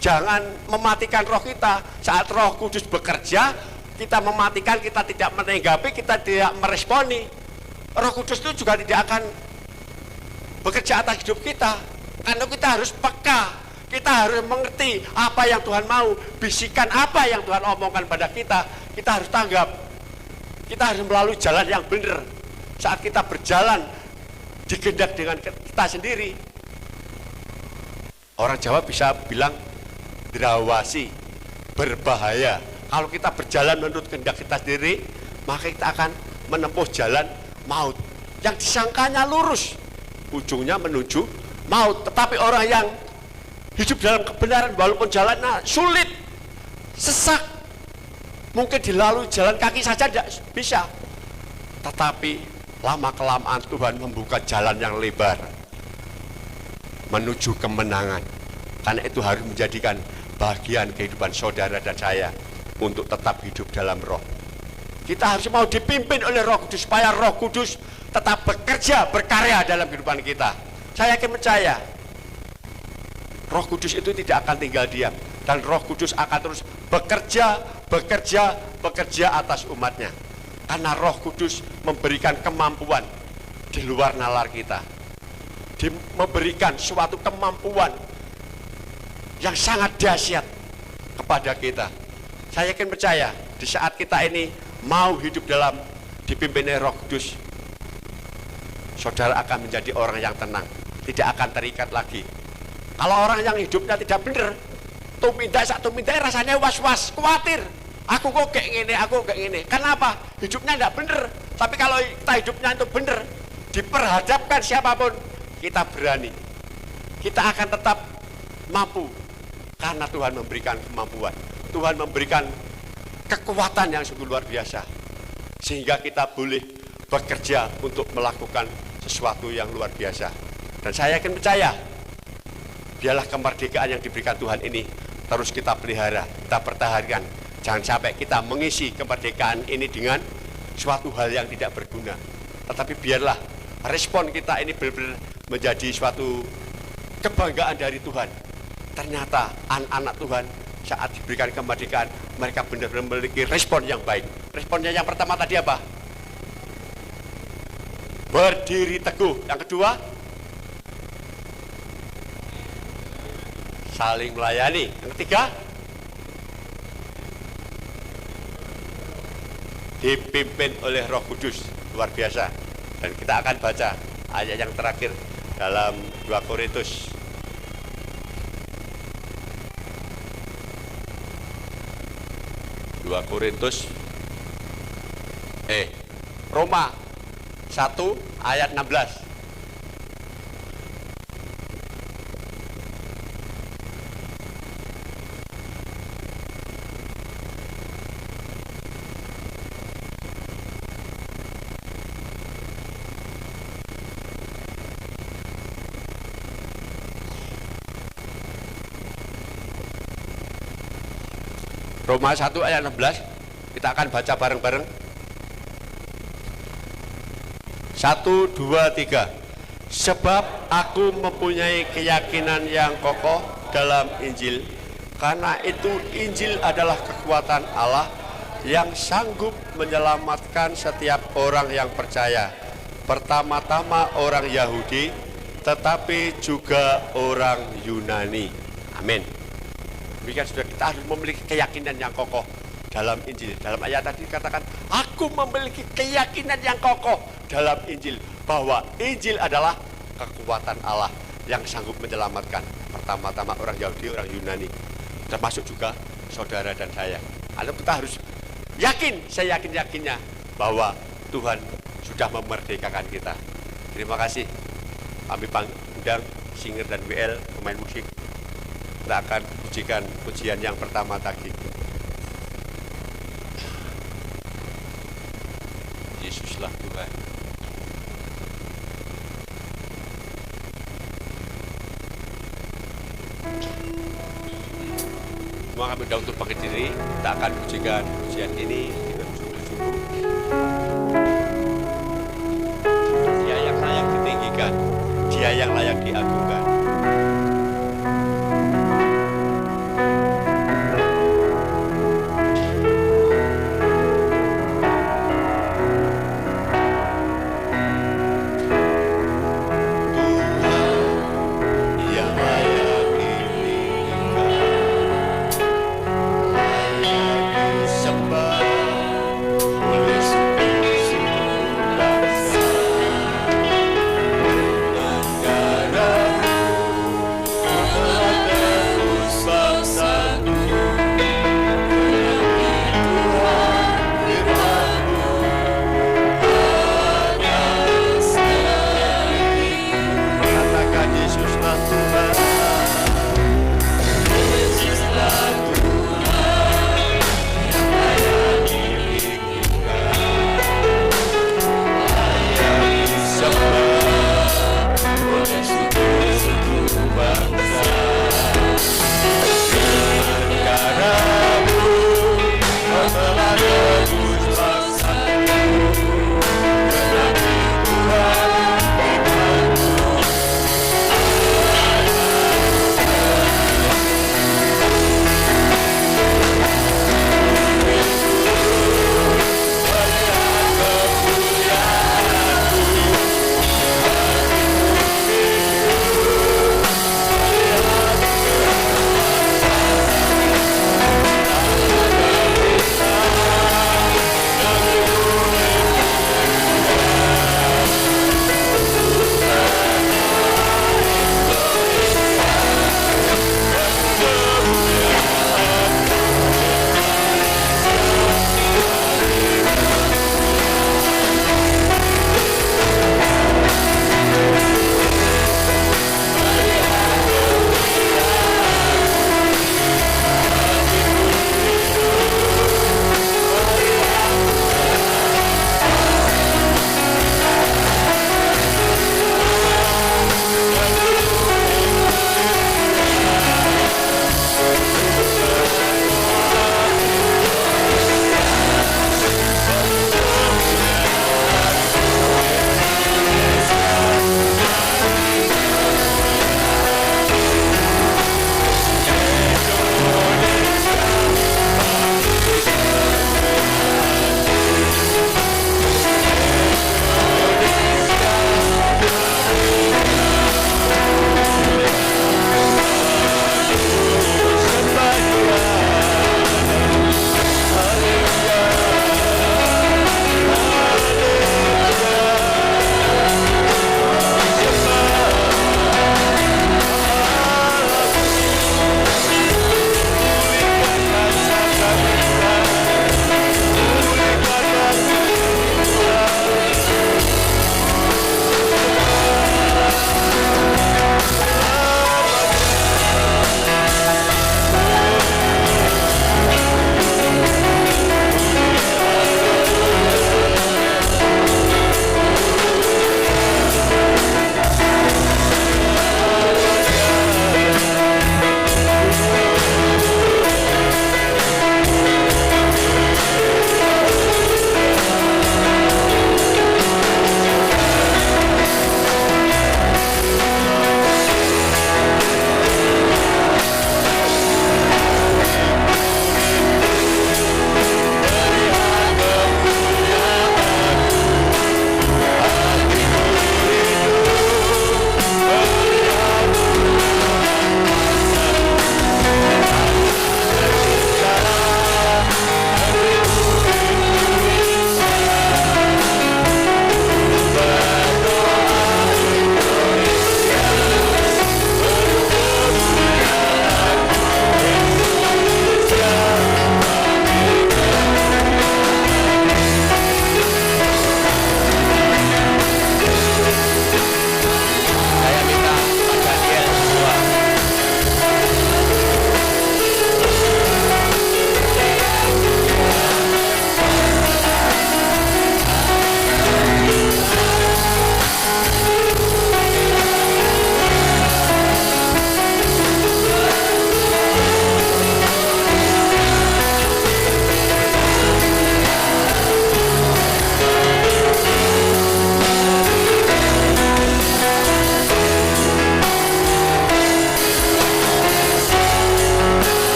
Jangan mematikan roh kita. Saat Roh Kudus bekerja, kita mematikan, kita tidak menanggapi, kita tidak meresponi. Roh Kudus itu juga tidak akan bekerja atas hidup kita. Karena kita harus peka, kita harus mengerti apa yang Tuhan mau, bisikan apa yang Tuhan omongkan pada kita harus tanggap. Kita harus melalui jalan yang benar. Saat kita berjalan digendak dengan kita sendiri, orang Jawa bisa bilang drawasi, berbahaya. Kalau kita berjalan menurut kehendak kita sendiri, maka kita akan menempuh jalan maut yang disangkanya lurus, ujungnya menuju maut. Tetapi orang yang hidup dalam kebenaran, walaupun jalannya sulit, sesak, mungkin dilalui jalan kaki saja tidak bisa, tetapi lama-kelamaan Tuhan membuka jalan yang lebar menuju kemenangan. Karena itu harus menjadikan bagian kehidupan saudara dan saya untuk tetap hidup dalam Roh. Kita harus mau dipimpin oleh Roh Kudus supaya Roh Kudus tetap bekerja, berkarya dalam kehidupan kita. Saya yakin percaya Roh Kudus itu tidak akan tinggal diam, dan Roh Kudus akan terus bekerja atas umatnya. Karena Roh Kudus memberikan kemampuan di luar nalar kita. memberikan suatu kemampuan yang sangat dahsyat kepada kita. Saya yakin percaya di saat kita ini mau hidup dalam dipimpin Roh Kudus, saudara akan menjadi orang yang tenang, tidak akan terikat lagi. Kalau orang yang hidupnya tidak benar, tumindak rasanya was-was, khawatir. Aku kok kayak gini, aku kayak gini. Kenapa? Hidupnya tidak benar. Tapi kalau kita hidupnya itu benar, diperhadapkan siapapun, kita berani. Kita akan tetap mampu karena Tuhan memberikan kemampuan. Tuhan memberikan kekuatan yang sungguh luar biasa. Sehingga kita boleh bekerja untuk melakukan sesuatu yang luar biasa. Dan saya yakin percaya, biarlah kemerdekaan yang diberikan Tuhan ini terus kita pelihara, kita pertahankan. Jangan sampai kita mengisi kemerdekaan ini dengan suatu hal yang tidak berguna. Tetapi biarlah respon kita ini benar-benar menjadi suatu kebanggaan dari Tuhan. Ternyata anak-anak Tuhan saat diberikan kemerdekaan, mereka benar-benar memiliki respon yang baik. Responnya yang pertama tadi apa? Berdiri teguh. Yang kedua, saling melayani. Yang ketiga, dipimpin oleh Roh Kudus. Luar biasa. Dan kita akan baca ayat yang terakhir dalam 2 Korintus. Roma 1 ayat 16. Roma 1 ayat 16, kita akan baca bareng-bareng. 1, 2, 3. Sebab aku mempunyai keyakinan yang kokoh dalam Injil, karena itu Injil adalah kekuatan Allah yang sanggup menyelamatkan setiap orang yang percaya. Pertama-tama orang Yahudi, tetapi juga orang Yunani. Amin. Demikian sudah, kita harus memiliki keyakinan yang kokoh dalam Injil. Dalam ayat tadi dikatakan, aku memiliki keyakinan yang kokoh dalam Injil, bahwa Injil adalah kekuatan Allah yang sanggup menyelamatkan. Pertama-tama orang Yahudi, orang Yunani, termasuk juga saudara dan saya. Lalu kita harus yakin, saya yakin-yakinnya bahwa Tuhan sudah memerdekakan kita. Terima kasih. Kami undang Singer dan WL, pemain musik. Kita akan pujikan pujian yang pertama tadi. Yesuslah Tuhan. Semua kami undang untuk bangkit diri. Kita akan pujikan pujian ini dengan sungguh-sungguh. Dia yang layak ditinggikan, Dia yang layak diagungkan.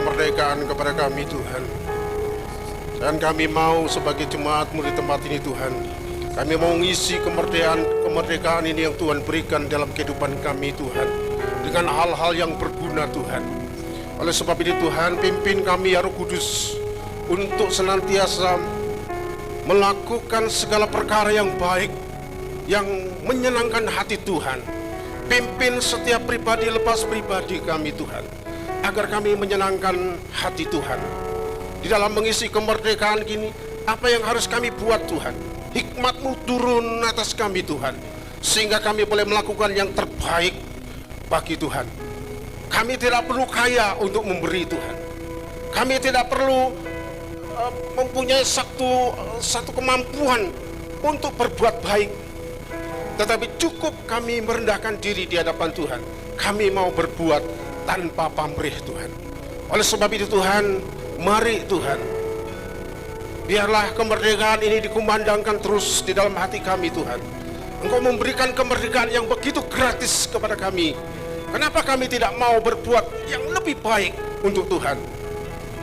kemerdekaan kepada kami Tuhan. Dan kami mau sebagai jemaat-Mu di tempat ini Tuhan, kami mau mengisi kemerdekaan ini yang Tuhan berikan dalam kehidupan kami Tuhan, dengan hal-hal yang berguna Tuhan. Oleh sebab itu Tuhan, pimpin kami ya Roh Kudus untuk senantiasa melakukan segala perkara yang baik, yang menyenangkan hati Tuhan. Pimpin setiap pribadi lepas pribadi kami Tuhan, agar kami menyenangkan hati Tuhan. Di dalam mengisi kemerdekaan kini, apa yang harus kami buat Tuhan? Hikmat-Mu turun atas kami Tuhan, sehingga kami boleh melakukan yang terbaik bagi Tuhan. Kami tidak perlu kaya untuk memberi Tuhan. Kami tidak perlu mempunyai satu kemampuan untuk berbuat baik. Tetapi cukup kami merendahkan diri di hadapan Tuhan. Kami mau berbuat tanpa pamrih Tuhan. Oleh sebab itu Tuhan, mari Tuhan, biarlah kemerdekaan ini dikumandangkan terus di dalam hati kami Tuhan. Engkau memberikan kemerdekaan yang begitu gratis kepada kami. Kenapa kami tidak mau berbuat yang lebih baik untuk Tuhan,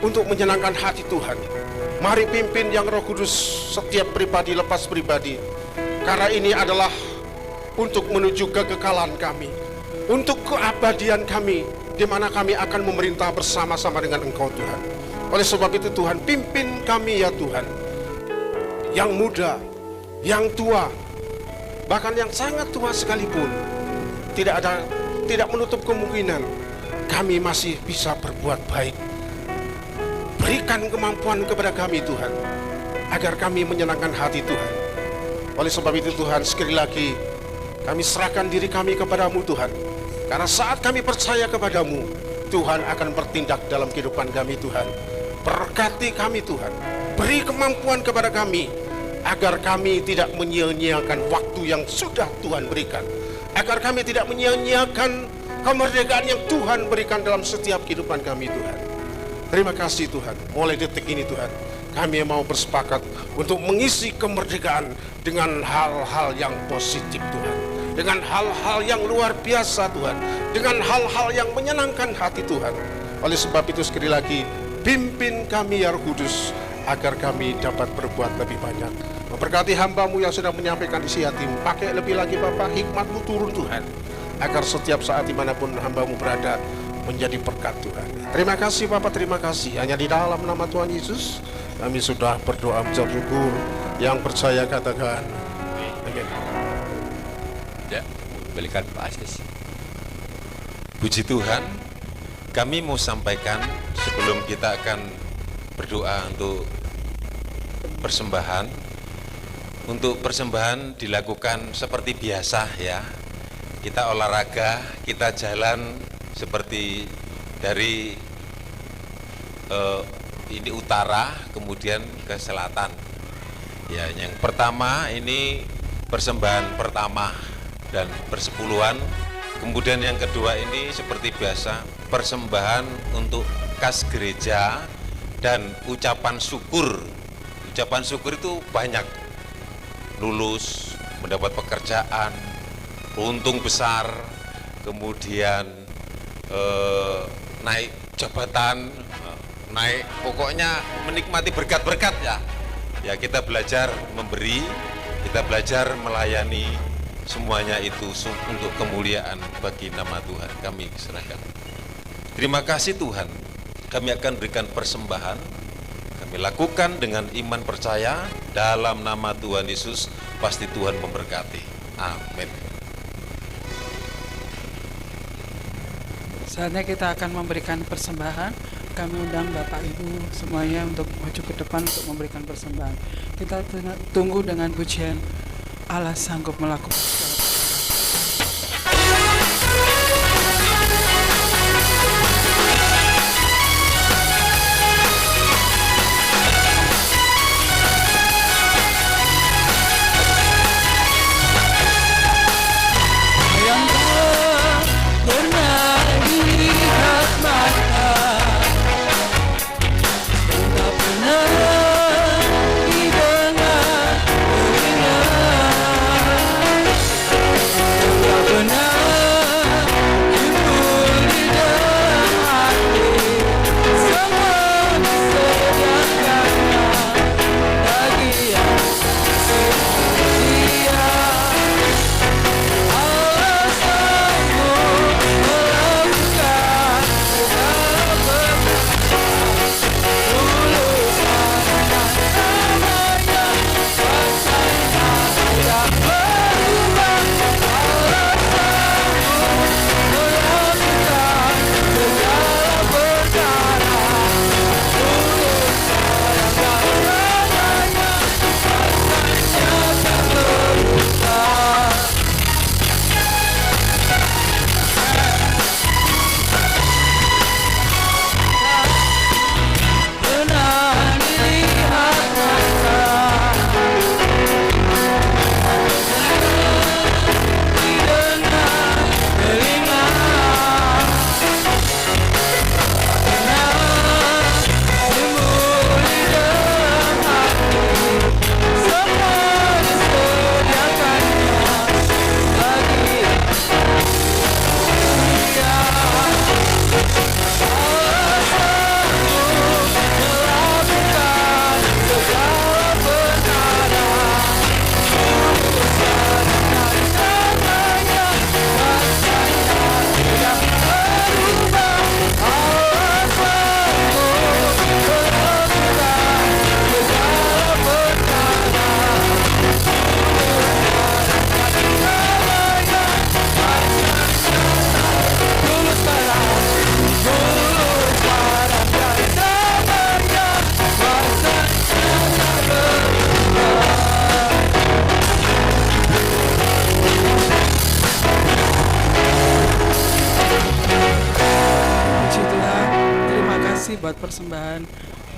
untuk menyenangkan hati Tuhan? Mari pimpin yang Roh Kudus setiap pribadi lepas pribadi, karena ini adalah untuk menuju kekekalan kami, untuk keabadian kami, di mana kami akan memerintah bersama-sama dengan Engkau Tuhan. Oleh sebab itu Tuhan, pimpin kami ya Tuhan, yang muda, yang tua, bahkan yang sangat tua sekalipun, tidak menutup kemungkinan kami masih bisa berbuat baik. Berikan kemampuan kepada kami Tuhan, agar kami menyenangkan hati Tuhan. Oleh sebab itu Tuhan, sekali lagi kami serahkan diri kami kepadamu Tuhan, karena saat kami percaya kepadamu, Tuhan akan bertindak dalam kehidupan kami Tuhan. Berkati kami Tuhan, beri kemampuan kepada kami, agar kami tidak menyia-nyiakan waktu yang sudah Tuhan berikan, agar kami tidak menyia-nyiakan kemerdekaan yang Tuhan berikan dalam setiap kehidupan kami Tuhan. Terima kasih Tuhan, mulai detik ini Tuhan, kami mau bersepakat untuk mengisi kemerdekaan dengan hal-hal yang positif Tuhan, dengan hal-hal yang luar biasa Tuhan, dengan hal-hal yang menyenangkan hati Tuhan. Oleh sebab itu sekali lagi, pimpin kami ya Roh Kudus, agar kami dapat berbuat lebih banyak. Memberkati hamba-Mu yang sudah menyampaikan isi hati-Mu. Pakai lebih lagi Bapa, hikmat-Mu turun Tuhan, agar setiap saat dimanapun hamba-Mu berada menjadi berkat Tuhan. Terima kasih Bapa, terima kasih. Hanya di dalam nama Tuhan Yesus kami sudah berdoa mengucap syukur. Yang percaya katakan amin. Ya, berikan Pak Asis. Puji Tuhan, kami mau sampaikan sebelum kita akan berdoa untuk persembahan. Untuk persembahan dilakukan seperti biasa ya. Kita olahraga, kita jalan seperti dari ini utara kemudian ke selatan. Ya, yang pertama ini persembahan pertama dan persepuluhan. Kemudian yang kedua ini seperti biasa persembahan untuk kas gereja dan ucapan syukur. Ucapan syukur itu banyak. Lulus, mendapat pekerjaan, untung besar, kemudian naik jabatan, naik, pokoknya menikmati berkat-berkat ya. Ya, kita belajar memberi, kita belajar melayani, semuanya itu untuk kemuliaan bagi nama Tuhan. Kami serahkan. Terima kasih Tuhan, kami akan berikan persembahan. Kami lakukan dengan iman percaya dalam nama Tuhan Yesus, pasti Tuhan memberkati. Amin. Saatnya kita akan memberikan persembahan. Kami undang Bapak Ibu semuanya untuk maju ke depan untuk memberikan persembahan. Kita tunggu dengan pujian Allah sanggup melakukan segala. persembahan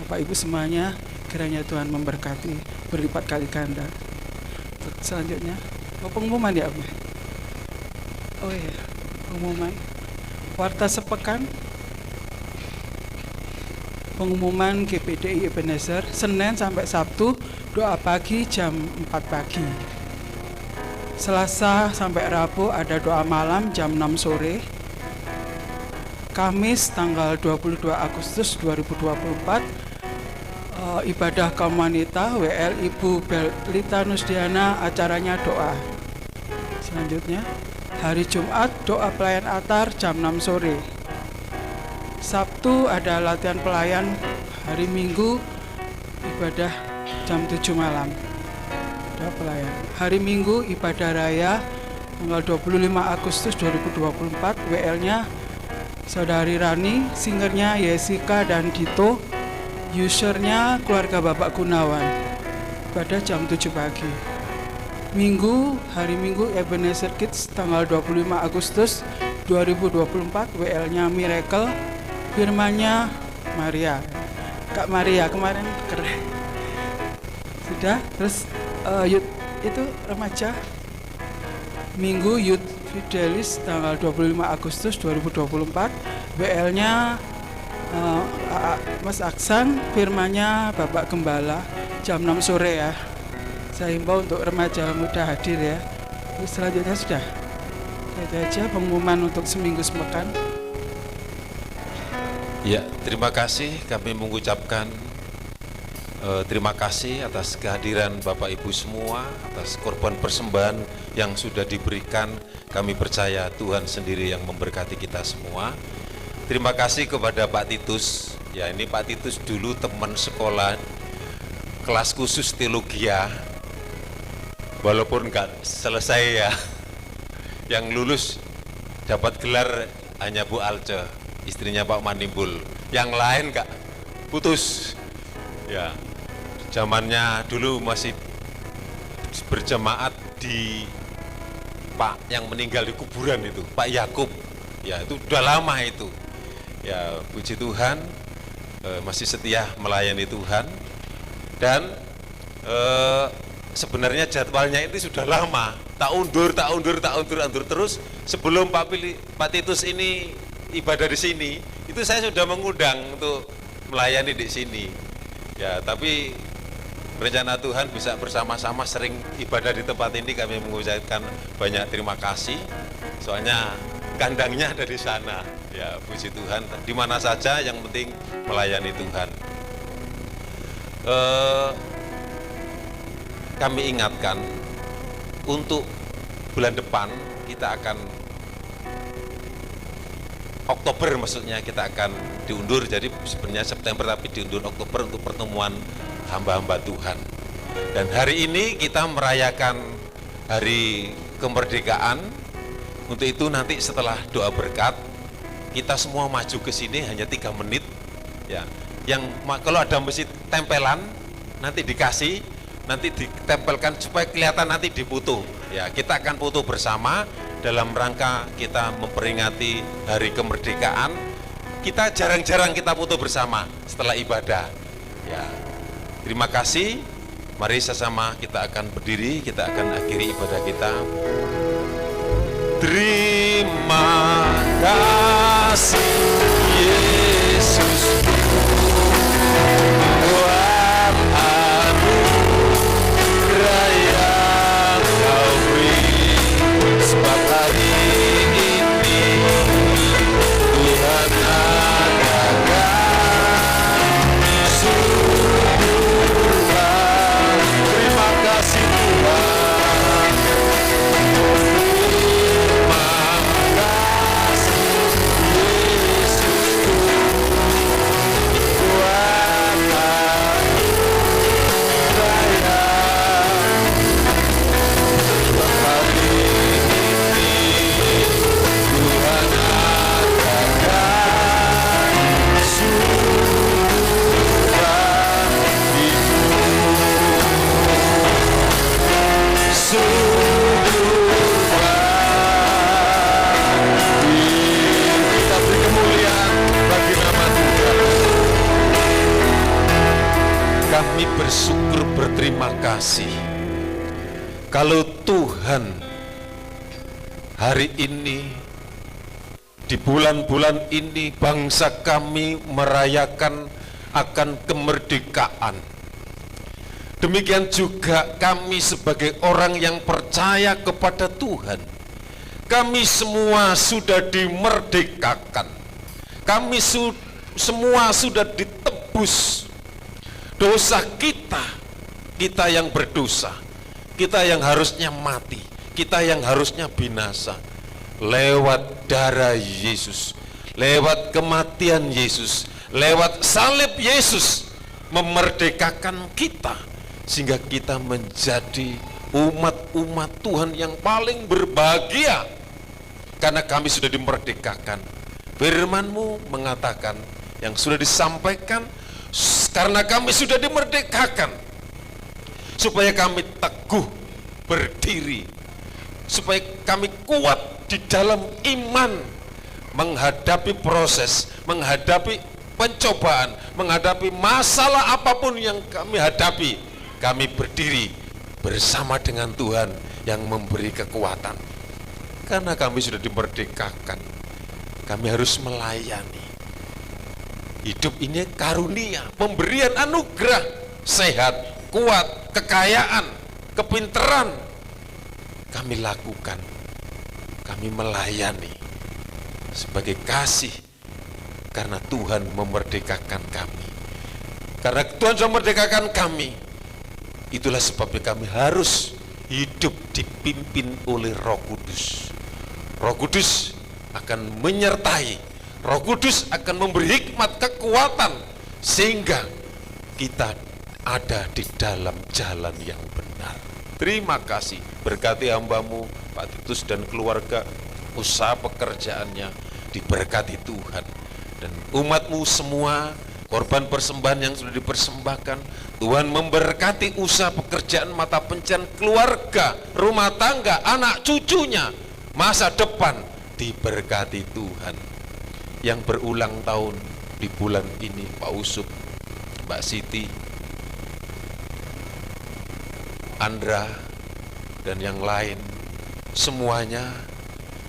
Bapak Ibu semuanya, kiranya Tuhan memberkati berlipat kali ganda. Selanjutnya, pengumuman ya Bu? Oh iya, pengumuman Warta Sepekan, pengumuman GPDI Ebenezer, Senin sampai Sabtu doa pagi jam 4 pagi. Selasa sampai Rabu ada doa malam jam 6 sore. Kamis tanggal 22 Agustus 2024 ibadah kaum wanita WL Ibu Belita Nusdiana, acaranya doa. Selanjutnya hari Jumat doa pelayan altar jam 6 sore. Sabtu ada latihan pelayan, hari Minggu ibadah jam 7 malam. Doa pelayan. Hari Minggu ibadah raya tanggal 25 Agustus 2024, WL-nya Saudari Rani, singernya Yesika dan Dito, usernya keluarga Bapak Gunawan. Ibadah jam 7 pagi. Minggu, hari Minggu Ebenezer Kids tanggal 25 Agustus 2024, WL-nya Miracle, firmannya Maria. Kak Maria kemarin keren. Sudah, terus youth itu remaja. Minggu Youth Fidelis tanggal 25 Agustus 2024, WL-nya Mas Aksan, firmannya Bapak Gembala, jam 6 sore ya. Saya himbau untuk remaja muda hadir ya. Terus selanjutnya sudah. Itu aja pengumuman untuk seminggu sepekan. Ya, terima kasih. Kami mengucapkan terima kasih atas kehadiran Bapak Ibu semua, atas korban persembahan yang sudah diberikan. Kami percaya Tuhan sendiri yang memberkati kita semua. Terima kasih kepada Pak Titus. Ya, ini Pak Titus dulu teman sekolah kelas khusus teologia. Walaupun nggak selesai ya, yang lulus dapat gelar hanya Bu Alce, istrinya Pak Manimbul. Yang lain nggak putus. Ya, zamannya dulu masih berjemaat di Pak yang meninggal di kuburan itu, Pak Yakub. Ya, itu udah lama itu. Ya, puji Tuhan, masih setia melayani Tuhan. Dan sebenarnya jadwalnya itu sudah lama, tak undur terus. Sebelum Pak Titus ini ibadah di sini, itu saya sudah mengundang untuk melayani di sini. Ya, tapi rencana Tuhan bisa bersama-sama sering ibadah di tempat ini. Kami mengucapkan banyak terima kasih. Soalnya kandangnya ada di sana. Ya, puji Tuhan. Di mana saja yang penting melayani Tuhan. Kami ingatkan untuk bulan depan kita akan Oktober, maksudnya kita akan diundur, jadi sebenarnya September tapi diundur Oktober untuk pertemuan hamba-hamba Tuhan. Dan hari ini kita merayakan hari kemerdekaan. Untuk itu nanti setelah doa berkat kita semua maju ke sini hanya 3 menit ya. Yang kalau ada mesin tempelan nanti dikasih, nanti ditempelkan supaya kelihatan, nanti dipoto. Ya, kita akan foto bersama dalam rangka kita memperingati hari kemerdekaan. Kita jarang-jarang kita foto bersama setelah ibadah. Ya, terima kasih. Mari sesama kita akan berdiri, kita akan akhiri ibadah kita. Terima kasih Yesus buat anugerah yang Kau beri, sebab hari ini Tuhan adakan syukurlah. Terima kasih Tuhan. Terima kasih Yesus. Kami bersyukur, berterima kasih kalau Tuhan hari ini, di bulan-bulan ini, bangsa kami merayakan akan kemerdekaan. Demikian juga kami sebagai orang yang percaya kepada Tuhan, kami semua sudah dimerdekakan. Kami semua sudah ditebus. Dosa kita yang berdosa, kita yang harusnya mati, kita yang harusnya binasa, lewat darah Yesus, lewat kematian Yesus, lewat salib Yesus, memerdekakan kita, sehingga kita menjadi umat-umat Tuhan yang paling berbahagia, karena kami sudah dimerdekakan. Firman-Mu mengatakan, yang sudah disampaikan, karena kami sudah dimerdekakan, supaya kami teguh berdiri, supaya kami kuat di dalam iman, menghadapi proses, menghadapi pencobaan, menghadapi masalah apapun yang kami hadapi. Kami berdiri bersama dengan Tuhan yang memberi kekuatan. Karena kami sudah dimerdekakan, kami harus melayani. Hidup ini karunia, pemberian anugerah, sehat, kuat, kekayaan, kepintaran. Kami lakukan, kami melayani sebagai kasih, karena Tuhan memerdekakan kami. Karena Tuhan sudah memerdekakan kami, itulah sebabnya kami harus hidup dipimpin oleh Roh Kudus. Roh Kudus akan menyertai, Roh Kudus akan memberi hikmat, kekuatan, sehingga kita ada di dalam jalan yang benar. Terima kasih, berkati hamba-Mu Pak Titus dan keluarga, usaha pekerjaannya diberkati Tuhan, dan umat-Mu semua, korban persembahan yang sudah dipersembahkan, Tuhan memberkati usaha pekerjaan, mata pencarian, keluarga, rumah tangga, anak cucunya, masa depan diberkati Tuhan. Yang berulang tahun di bulan ini, Pak Usup, Mbak Siti, Andra, dan yang lain, semuanya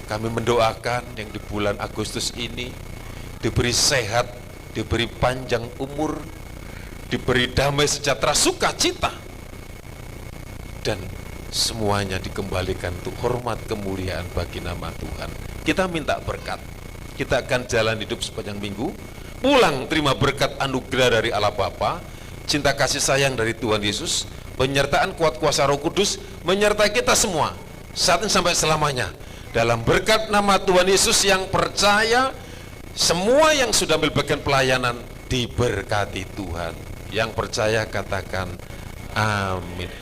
kami mendoakan yang di bulan Agustus ini diberi sehat, diberi panjang umur, diberi damai sejahtera, sukacita, dan semuanya dikembalikan untuk hormat kemuliaan bagi nama Tuhan. Kita minta berkat. Kita akan jalan hidup sepanjang minggu, pulang terima berkat anugerah dari Allah Bapa, cinta kasih sayang dari Tuhan Yesus, penyertaan kuat kuasa Roh Kudus menyertai kita semua saat ini sampai selamanya. Dalam berkat nama Tuhan Yesus, yang percaya, semua yang sudah melakukan pelayanan diberkati Tuhan. Yang percaya katakan amin.